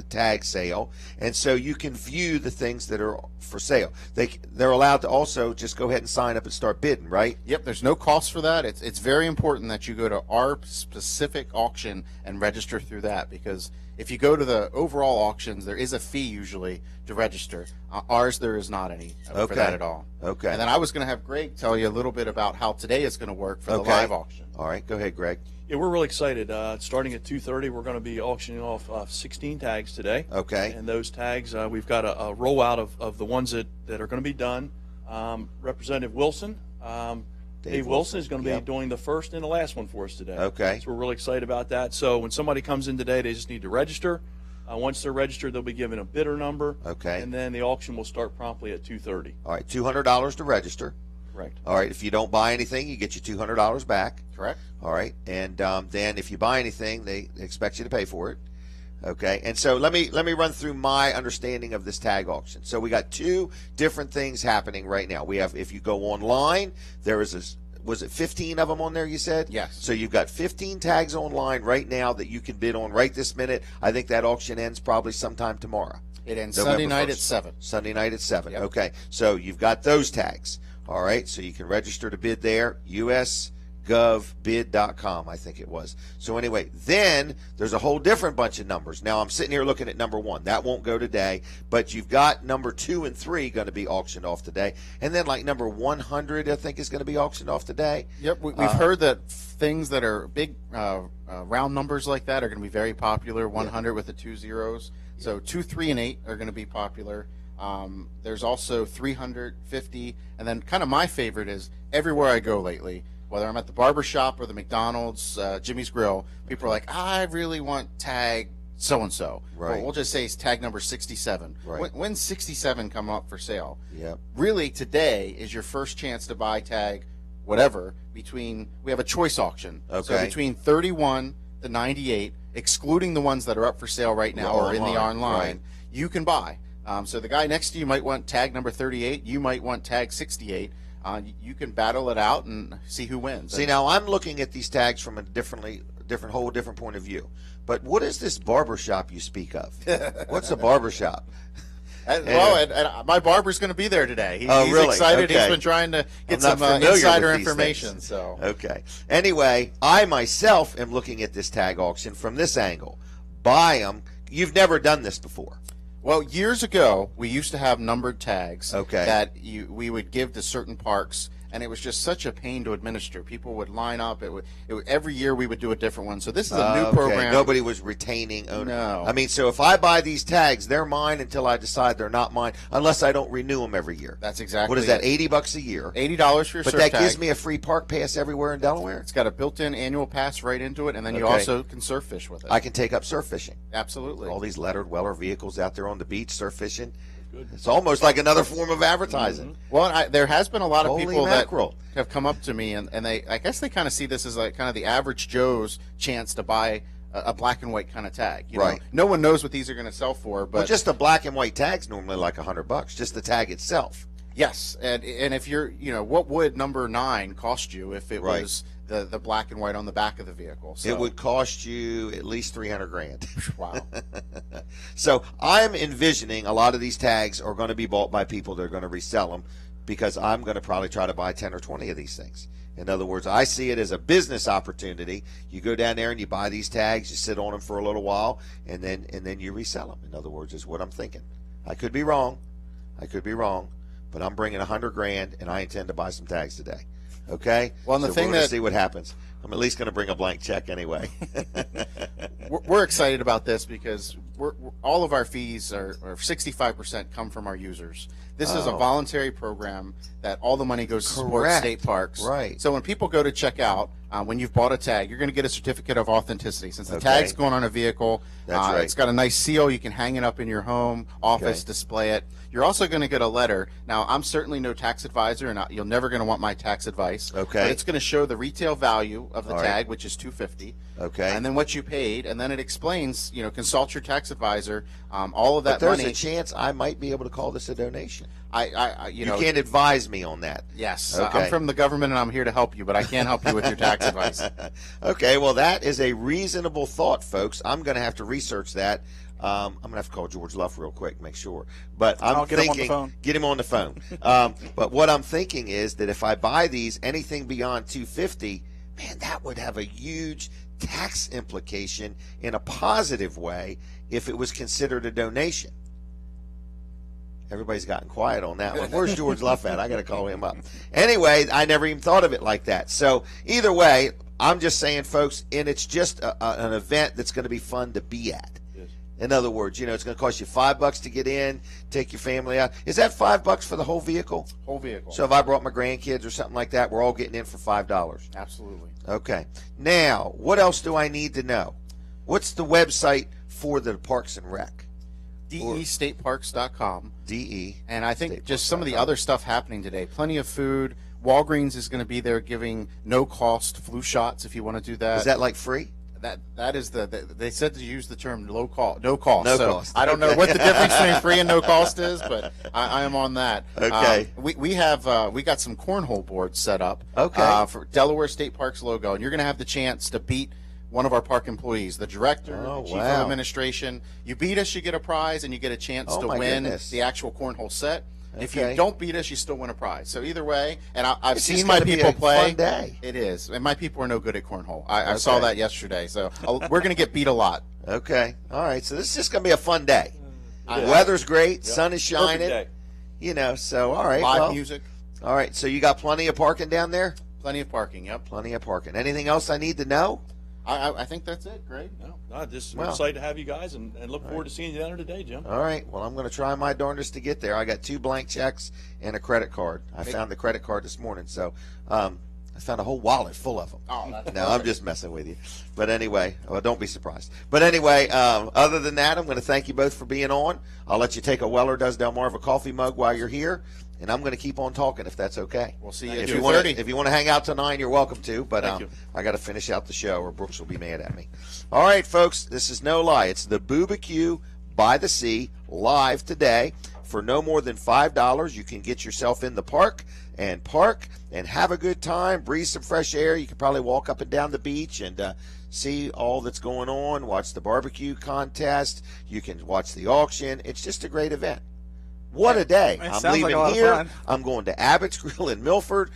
tag sale, and so you can view the things that are for sale. They're allowed to also just go ahead and sign up and start bidding, right? Yep, there's no cost for that. It's very important that you go to our specific auction and register through that, because if you go to the overall auctions, there is a fee usually to register. Ours, there is not any for that at all. Okay. And then I was going to have Greg tell you a little bit about how today is going to work for the live auction. All right, go ahead, Greg. Yeah, we're really excited. Starting at 2:30, we're going to be auctioning off 16 tags today. Okay. And those tags, we've got a rollout of the ones that are going to be done. Representative Wilson, Dave Wilson is going to be doing the first and the last one for us today. Okay. So we're really excited about that. So when somebody comes in today, they just need to register. Once they're registered, they'll be given a bidder number. Okay. And then the auction will start promptly at 2:30. All right, $200 to register. Correct. All right, if you don't buy anything, you get your $200 back. Correct. All right, and then if you buy anything, they expect you to pay for it. Okay, and so let me run through my understanding of this tag auction. So we got two different things happening right now. We have, if you go online, there is was it 15 of them on there, you said? Yes. So you've got 15 tags online right now that you can bid on right this minute. I think that auction ends probably sometime tomorrow. It ends November Sunday night 1st. at 7. Sunday night at 7. Okay, so you've got those tags. All right, so you can register to bid there, usgovbid.com, I think it was. So anyway, then there's a whole different bunch of numbers. Now I'm sitting here looking at number 1. That won't go today, but you've got number 2 and 3 going to be auctioned off today. And then like number 100, I think, is going to be auctioned off today. Yep, we've heard that things that are big round numbers like that are going to be very popular, 100 with the 2 zeros. So 2, 3, and 8 are going to be popular. There's also 350, and then kind of my favorite is everywhere I go lately, whether I'm at the barber shop or the McDonald's, Jimmy's Grill, people are like, I really want tag so-and-so. Right. Well, we'll just say it's tag number 67. Right. When's 67 come up for sale? Yep. Really, today is your first chance to buy tag whatever between, we have a choice auction. So Okay. between 31 to 98, excluding the ones that are up for sale right now or in the online, right. you can buy. So the guy next to you might want tag number 38. You might want tag 68. You can battle it out and see who wins. See, now I'm looking at these tags from a whole different point of view. But what is this barber shop you speak of? What's a barber shop? And my barber's going to be there today. He's really? excited. Okay. He's been trying to get I'm not some familiar insider with these information. things. So okay. Anyway, I myself am looking at this tag auction from this angle. Buy them. You've never done this before. Well, years ago, we used to have numbered tags Okay. that we would give to certain parks, and it was just such a pain to administer. People would line up. Every year we would do a different one. So this is a new program. Nobody was retaining owner. No. I mean, so if I buy these tags, they're mine until I decide they're not mine, unless I don't renew them every year. That's exactly What is that, it. $80 a year? $80 for your But surf that tag. gives me a free park pass everywhere in Delaware? It's got a built-in annual pass right into it, and then you Okay. also can surf fish with it. I can take up surf fishing. Absolutely. All these lettered Weller vehicles out there on the beach surf fishing. It's almost like another form of advertising. Well, there has been a lot of Holy people mackerel. that have come up to me, and I guess they kind of see this as like kind of the average Joe's chance to buy a black and white kind of tag. You know? Right. No one knows what these are going to sell for, but Well, just a black and white tag's normally like $100, just the tag itself. yes, and if you're, what would number 9 cost you if it Right. was the black and white on the back of the vehicle? So, It would cost you at least $300,000. Wow. So I'm envisioning a lot of these tags are going to be bought by people that are going to resell them, because I'm going to probably try to buy 10 or 20 of these things. In other words, I see it as a business opportunity. You go down there and you buy these tags, you sit on them for a little while, and then you resell them. In other words, is what I'm thinking. I could be wrong, but I'm bringing $100,000, and I intend to buy some tags today. Okay. Well, and the so thing we're going to that- see what happens. I'm at least going to bring a blank check anyway. we're excited about this because all of our fees are 65% come from our users. This is a voluntary program that all the money goes to support Correct. state parks. Right. So when people go to check out, when you've bought a tag, you're going to get a certificate of authenticity. Since the Okay. tag's going on a vehicle, That's right. it's got a nice seal. You can hang it up in your home, office, Okay. display it. You're also going to get a letter. Now, I'm certainly no tax advisor, and you're never going to want my tax advice. Okay. But it's going to show the retail value of the All right. tag, which is $250. Okay. And then what you paid, and then it explains, consult your tax advisor. All of that But there's money. a chance I might be able to call this a donation. You can't advise me on that. Yes, Okay. I'm from the government and I'm here to help you, but I can't help you with your tax advice. Okay, well, that is a reasonable thought, folks. I'm going to have to research that. I'm going to have to call George Luff real quick, make sure. But I'm I'll get him on the thinking, phone. get him on the phone. But what I'm thinking is that if I buy these, anything beyond $250, man, that would have a huge tax implication in a positive way if it was considered a donation. Everybody's gotten quiet on that one. Where's George Luff at? I got to call him up. Anyway, I never even thought of it like that. So either way, I'm just saying, folks, and it's just an event that's going to be fun to be at. Yes. In other words, it's going to cost you $5 to get in, take your family out. Is that $5 for the whole vehicle? Whole vehicle. So if I brought my grandkids or something like that, we're all getting in for $5. Absolutely. Okay. Now, what else do I need to know? What's the website for the Parks and Rec? DEStateparks.com. DE. And I think just some of the other stuff happening today. Plenty of food. Walgreens is going to be there giving no-cost flu shots if you want to do that. Is that like free? That is they said to use the term no cost. No cost. No So cost. I don't know what the difference between free and no cost is, but I am on that. Okay. We got some cornhole boards set up. Okay. For Delaware State Parks logo, and you're going to have the chance to beat one of our park employees, the director, Oh, chief wow. of administration. You beat us, you get a prize, and you get a chance Oh, to my win goodness. the actual cornhole set. If you Okay. don't beat us, you still win a prize. So either way, and I've It's seen just my gonna be people a play. fun day. It is, and my people are no good at cornhole. I saw Okay. that yesterday. So we're going to get beat a lot. Okay. All right. So this is just going to be a fun day. It The is. weather's great. Yep. Sun is Perfect shining. day. So all right. Live well, music, All right. So you got plenty of parking down there? plenty of parking. Yep. Plenty of parking. Anything else I need to know? I think that's it. Great. No, just Well. excited to have you guys and look forward to seeing you down there today, Jim. All right. Well, I'm going to try my darndest to get there. I got 2 blank checks and a credit card. I found the credit card this morning. So I found a whole wallet full of them. Oh, that's No, I'm just messing with you. But anyway, well, don't be surprised. But anyway, other than that, I'm going to thank you both for being on. I'll let you take a Weller Does Delmarva coffee mug while you're here, and I'm going to keep on talking if that's okay. We'll see you If at you want 2:30. to, if you want to hang out till 9, you're welcome to. But Thank you. I got to finish out the show, or Brooks will be mad at me. All right, folks, this is no lie. It's the Barbecue by the Sea live today. For no more than $5, you can get yourself in the park and have a good time, breathe some fresh air. You can probably walk up and down the beach and see all that's going on, watch the barbecue contest. You can watch the auction. It's just a great event. What a day. It I'm sounds like leaving a lot of here. fun. I'm going to Abbott's Grill in Milford.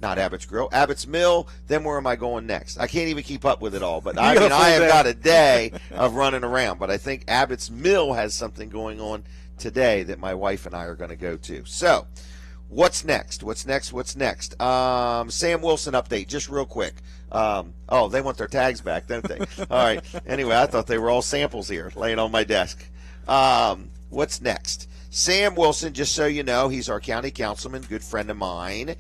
Not Abbott's Grill, Abbott's Mill. Then where am I going next? I can't even keep up with it all. But I got a mean, full I have day. got a day of running around. But I think Abbott's Mill has something going on today that my wife and I are going to go to. So, what's next? What's next? Sam Wilson update, just real quick. Oh, they want their tags back, don't they? All right. Anyway, I thought they were all samples here laying on my desk. What's next? Sam Wilson, just so you know, he's our county councilman, good friend of mine.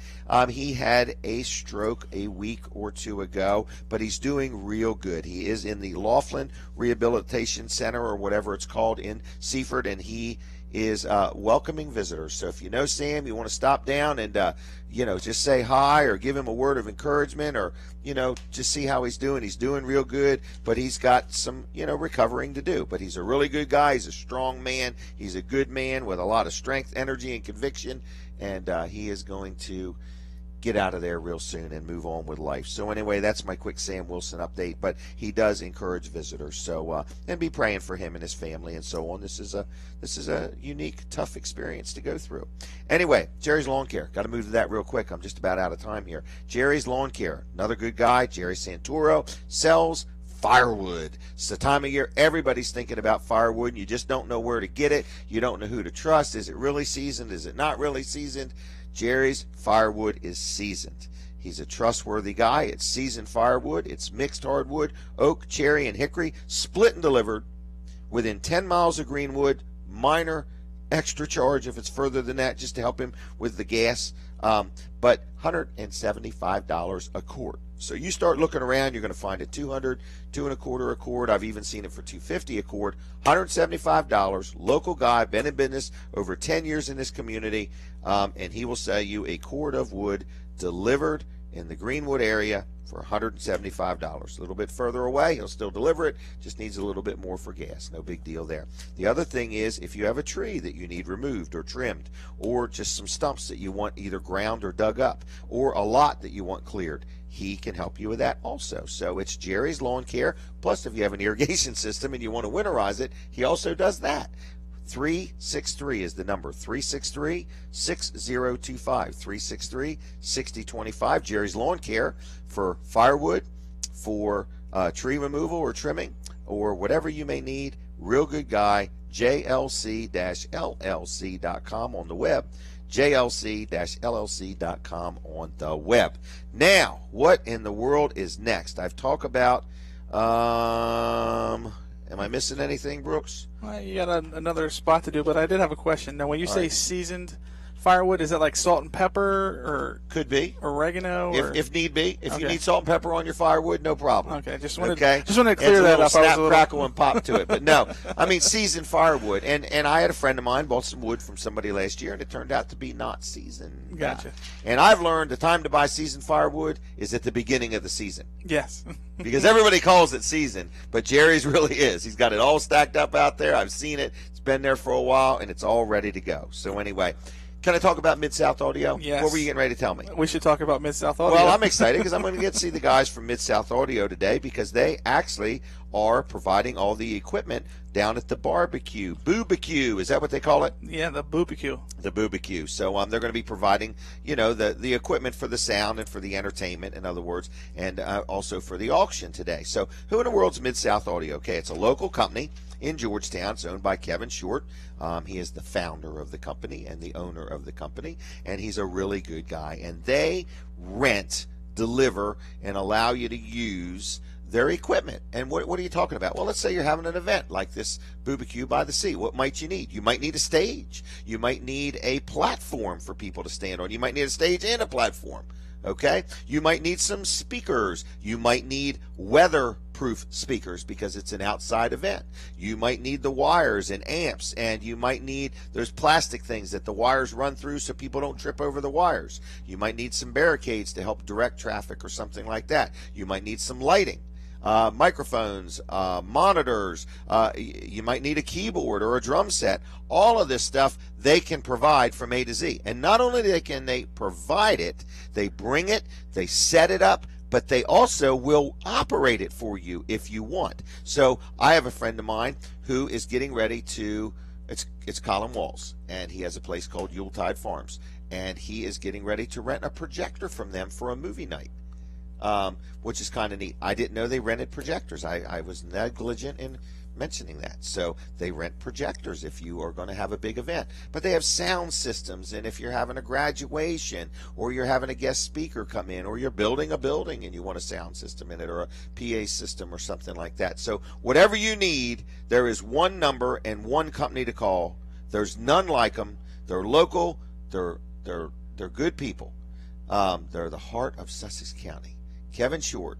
He had a stroke a week or two ago, but he's doing real good. He is in the Laughlin Rehabilitation Center, or whatever it's called, in Seaford, and he is welcoming visitors. So if you know Sam, you want to stop down and just say hi or give him a word of encouragement, or just see how he's doing. He's doing real good, but he's got some recovering to do. But he's a really good guy. He's a strong man. He's a good man with a lot of strength, energy, and conviction, and he is going to get out of there real soon and move on with life. So anyway, that's my quick Sam Wilson update, but he does encourage visitors. So and be praying for him and his family and so on. This is a unique, tough experience to go through. Anyway, Jerry's Lawn Care. Got to move to that real quick. I'm just about out of time here. Jerry's Lawn Care, another good guy. Jerry Santoro sells firewood. It's the time of year everybody's thinking about firewood, and you just don't know where to get it. You don't know who to trust. Is it really seasoned? Is it not really seasoned? Jerry's firewood is seasoned. He's a trustworthy guy. It's seasoned firewood. It's mixed hardwood, oak, cherry, and hickory, split and delivered within 10 miles of Greenwood. Minor extra charge if it's further than that, just to help him with the gas. But $175 a quart. So you start looking around, you're going to find it $200, $225 a cord. I've even seen it for $250 a cord. $175. Local guy, been in business over 10 years in this community, and he will sell you a cord of wood delivered in the Greenwood area for $175. A little bit further away, he'll still deliver it, just needs a little bit more for gas. No big deal there. The other thing is, if you have a tree that you need removed or trimmed, or just some stumps that you want either ground or dug up, or a lot that you want cleared, he can help you with that also. So it's Jerry's Lawn Care. Plus, if you have an irrigation system and you want to winterize it, he also does that. 363 is the number. 363-6025. 363-6025. Jerry's Lawn Care for firewood, for tree removal or trimming, or whatever you may need. Real good guy. JLC-LLC.com on the web. JLC-LLC.com on the web. Now, what in the world is next? I've talked about, am I missing anything, Brooks? Well, you got another spot to do, but I did have a question. Now, when you say right. seasoned firewood, is that like salt and pepper, or could be oregano? If need be. If you Okay. need salt and pepper on your firewood, no problem. Okay, just wanted Okay? to clear It's a that little up. Snap, crackle, and pop to it. But no, I mean seasoned firewood. And I had a friend of mine bought some wood from somebody last year, and it turned out to be not seasoned. Gotcha. And I've learned the time to buy seasoned firewood is at the beginning of the season. Yes. Because everybody calls it seasoned, but Jerry's really is. He's got it all stacked up out there. I've seen it. It's been there for a while, and it's all ready to go. So anyway, can I talk about Mid-South Audio? Yes. What were you getting ready to tell me? We should talk about Mid-South Audio. Well, I'm excited because I'm going to get to see the guys from Mid-South Audio today, because they actually are providing all the equipment down at the barbecue. Boobecue, is that what they call it? Yeah, the boobecue. The boobecue. So they're going to be providing, the equipment for the sound and for the entertainment, in other words, and also for the auction today. So who in the world's Mid-South Audio? Okay, it's a local company in Georgetown. It's owned by Kevin Short. He is the founder of the company and the owner of the company, and he's a really good guy. And they rent, deliver, and allow you to use their equipment. And what are you talking about? Well, let's say you're having an event like this Boobecue by the Sea. What might you need? You might need a stage. You might need a platform for people to stand on. You might need a stage and a platform. Okay? You might need some speakers. You might need weatherproof speakers because it's an outside event. You might need the wires and amps, and you might need those plastic things that the wires run through so people don't trip over the wires. You might need some barricades to help direct traffic or something like that. You might need some lighting. Microphones, monitors, you might need a keyboard or a drum set. All of this stuff they can provide from A to Z. And not only can they provide it, they bring it, they set it up, but they also will operate it for you if you want. So I have a friend of mine who is getting ready to, it's Colin Walls, and he has a place called Yuletide Farms, and he is getting ready to rent a projector from them for a movie night. Which is kind of neat. I didn't know they rented projectors. I was negligent in mentioning that. So they rent projectors if you are going to have a big event. But they have sound systems, and if you're having a graduation, or you're having a guest speaker come in, or you're building a building and you want a sound system in it, or a PA system or something like that. So whatever you need, there is one number and one company to call. There's none like them. They're local. They're good people. They're the heart of Sussex County. Kevin Short,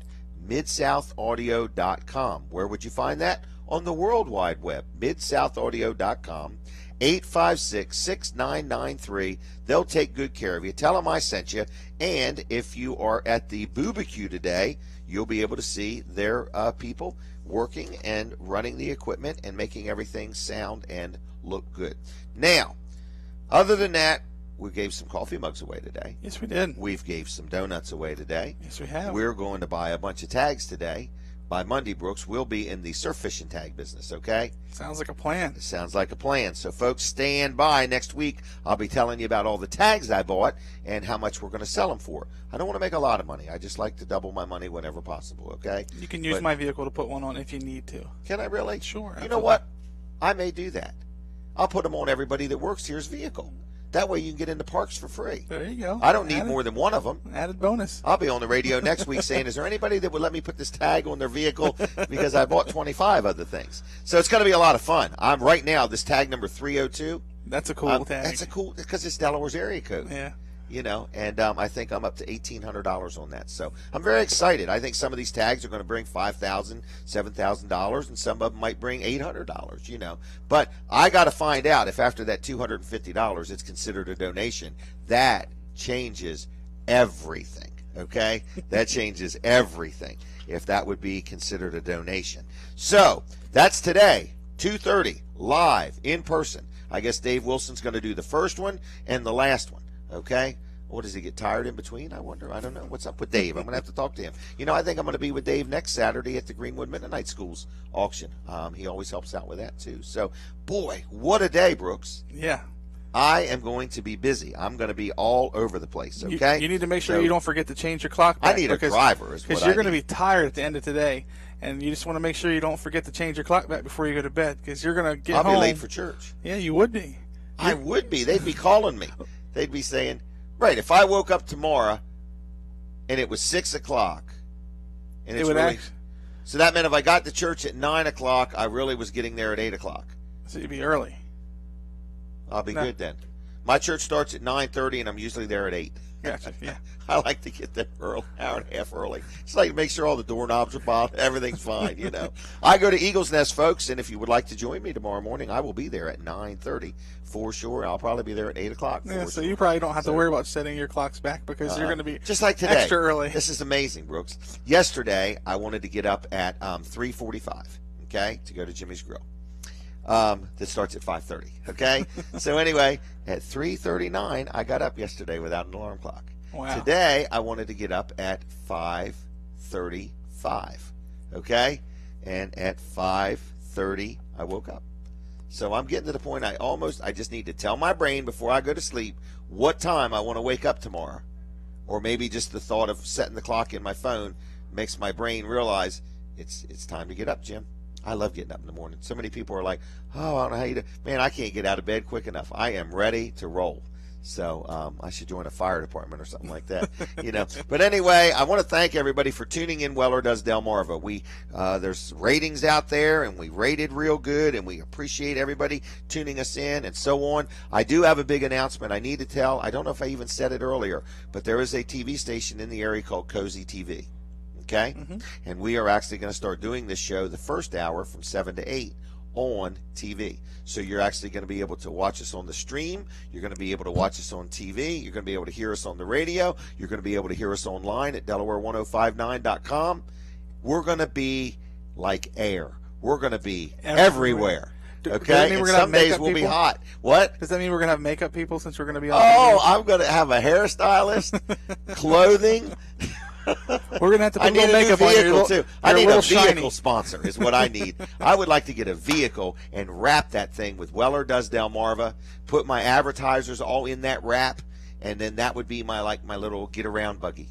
MidSouthAudio.com. Where would you find that? On the World Wide Web, MidSouthAudio.com, 856-6993. They'll take good care of you. Tell them I sent you. And if you are at the Boobecue today, you'll be able to see their people working and running the equipment and making everything sound and look good. Now, other than that, we gave some coffee mugs away today. Yes, we did. We've gave some donuts away today. Yes, we have. We're going to buy a bunch of tags today. By Monday, Brooks, we'll be in the surf fishing tag business, okay? Sounds like a plan. It sounds like a plan. So, folks, stand by. Next week, I'll be telling you about all the tags I bought and how much we're going to sell them for. I don't want to make a lot of money. I just like to double my money whenever possible, okay? You can use my vehicle to put one on if you need to. Can I really? Sure. You know what? I may do that. I'll put them on everybody that works here's vehicle. That way you can get into parks for free. There you go. I don't need more than one of them. Added bonus. I'll be on the radio next week saying, is there anybody that would let me put this tag on their vehicle because I bought 25 other things. So it's going to be a lot of fun. I'm right now, this tag number 302. That's a cool tag. That's a cool, because it's Delaware's area code. Yeah. You know, and I think I'm up to $1,800 on that. So I'm very excited. I think some of these tags are going to bring $5,000, $7,000, and some of them might bring $800, you know. But I got to find out if after that $250 it's considered a donation. That changes everything, okay? That changes everything if that would be considered a donation. So that's today, 2:30, live, in person. I guess Dave Wilson's going to do the first one and the last one. Okay, what does he get tired in between? I wonder. I don't know. What's up with Dave? I'm gonna have to talk to him. You know, I think I'm gonna be with Dave next Saturday at the Greenwood Mennonite Schools auction. He always helps out with that too. So, boy, what a day, Brooks. Yeah. I am going to be busy. I'm going to be all over the place. Okay. You need to make sure you don't forget to change your clock back. I need a driver, because you're going to be tired at the end of today, and you just want to make sure you don't forget to change your clock back before you go to bed, because you're going to get home. I'll be late for church. Yeah, you would be. I would be. They'd be calling me. They'd be saying, right, if I woke up tomorrow and it was 6 o'clock, and it's really, so that meant if I got to church at 9 o'clock, I really was getting there at 8 o'clock. So you'd be early. I'll be good then. My church starts at 9:30, and I'm usually there at 8. Gotcha, yeah. I like to get there early, hour and a half early. It's like make sure all the doorknobs are bound, everything's fine, you know. I go to Eagles Nest, folks, and if you would like to join me tomorrow morning, I will be there at 9:30 for sure. I'll probably be there at 8 o'clock. Yeah, so you probably don't have to worry about setting your clocks back, because you're going to be just like today, extra early. This is amazing, Brooks. Yesterday, I wanted to get up at 3:45, okay, to go to Jimmy's Grill. That starts at 5:30, okay? So anyway, at 3:39, I got up yesterday without an alarm clock. Wow. Today, I wanted to get up at 5:35, okay? And at 5:30, I woke up. So I'm getting to the point I just need to tell my brain before I go to sleep what time I want to wake up tomorrow. Or maybe just the thought of setting the clock in my phone makes my brain realize it's time to get up, Jim. I love getting up in the morning. So many people are like, oh, I don't know how you do. Man, I can't get out of bed quick enough. I am ready to roll. So I should join a fire department or something like that, you know. But anyway, I want to thank everybody for tuning in. Weller Does Delmarva. There's ratings out there, and we rated real good, and we appreciate everybody tuning us in and so on. I do have a big announcement I need to tell. I don't know if I even said it earlier, but there is a TV station in the area called Cozy TV. Okay? Mm-hmm. And we are actually going to start doing this show the first hour from 7 to 8 on TV. So you're actually going to be able to watch us on the stream. You're going to be able to watch us on TV. You're going to be able to hear us on the radio. You're going to be able to hear us online at Delaware1059.com. We're going to be like air. We're going to be everywhere. Okay? And some days we'll be hot. What? Does that mean we're going to have makeup people since we're going to be on TV? I'm going to have a hairstylist, clothing. We're gonna have to put I need makeup a new on vehicle your too. I need a vehicle shiny sponsor is what I need. I would like to get a vehicle and wrap that thing with Weller Does Delmarva. Put my advertisers all in that wrap, and then that would be my little get around buggy.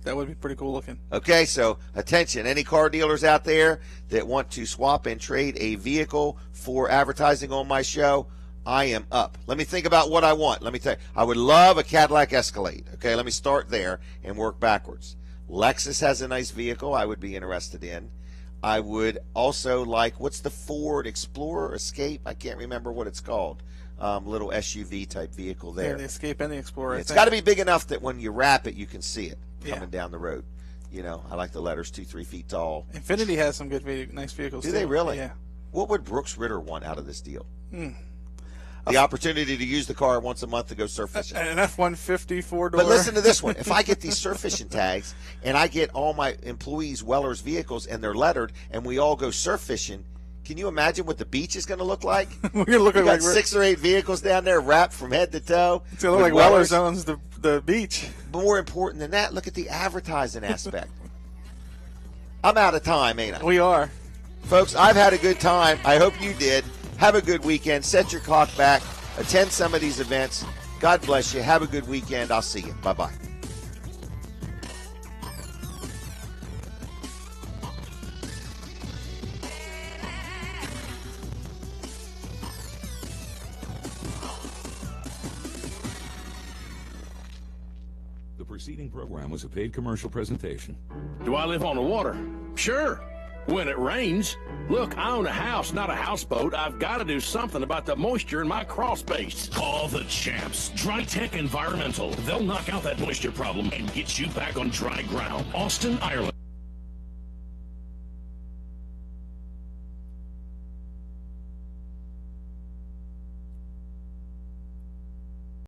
That would be pretty cool looking. Okay, so attention, any car dealers out there that want to swap and trade a vehicle for advertising on my show, I am up. Let me think about what I want. Let me tell you, I would love a Cadillac Escalade. Okay, let me start there and work backwards. Lexus has a nice vehicle I would be interested in. I would also like, what's the Ford Explorer Escape? I can't remember what it's called. Little SUV type vehicle there. Yeah, the Escape and the Explorer. It's got to be big enough that when you wrap it, you can see it coming down the road. You know, I like the letters 2-3 feet tall. Infiniti has some good, nice vehicles. Do they really? Yeah. What would Brooks Ritter want out of this deal? The opportunity to use the car once a month to go surf fishing. An F-150 four-door. But listen to this one. If I get these surf fishing tags and I get all my employees' Weller's vehicles and they're lettered and we all go surf fishing, can you imagine what the beach is going to look like? We're going to look like 6 or 8 vehicles down there wrapped from head to toe. It's going to look like Weller's owns the beach. More important than that, look at the advertising aspect. I'm out of time, ain't I? We are. Folks, I've had a good time. I hope you did. Have a good weekend. Set your clock back. Attend some of these events. God bless you. Have a good weekend. I'll see you. Bye-bye. The preceding program was a paid commercial presentation. Do I live on the water? Sure. when it rains. Look, I own a house, not a houseboat. I've got to do something about the moisture in my crawl space. Call the champs, Dry Tech Environmental. They'll knock out that moisture problem and get you back on dry ground. Austin, Ireland.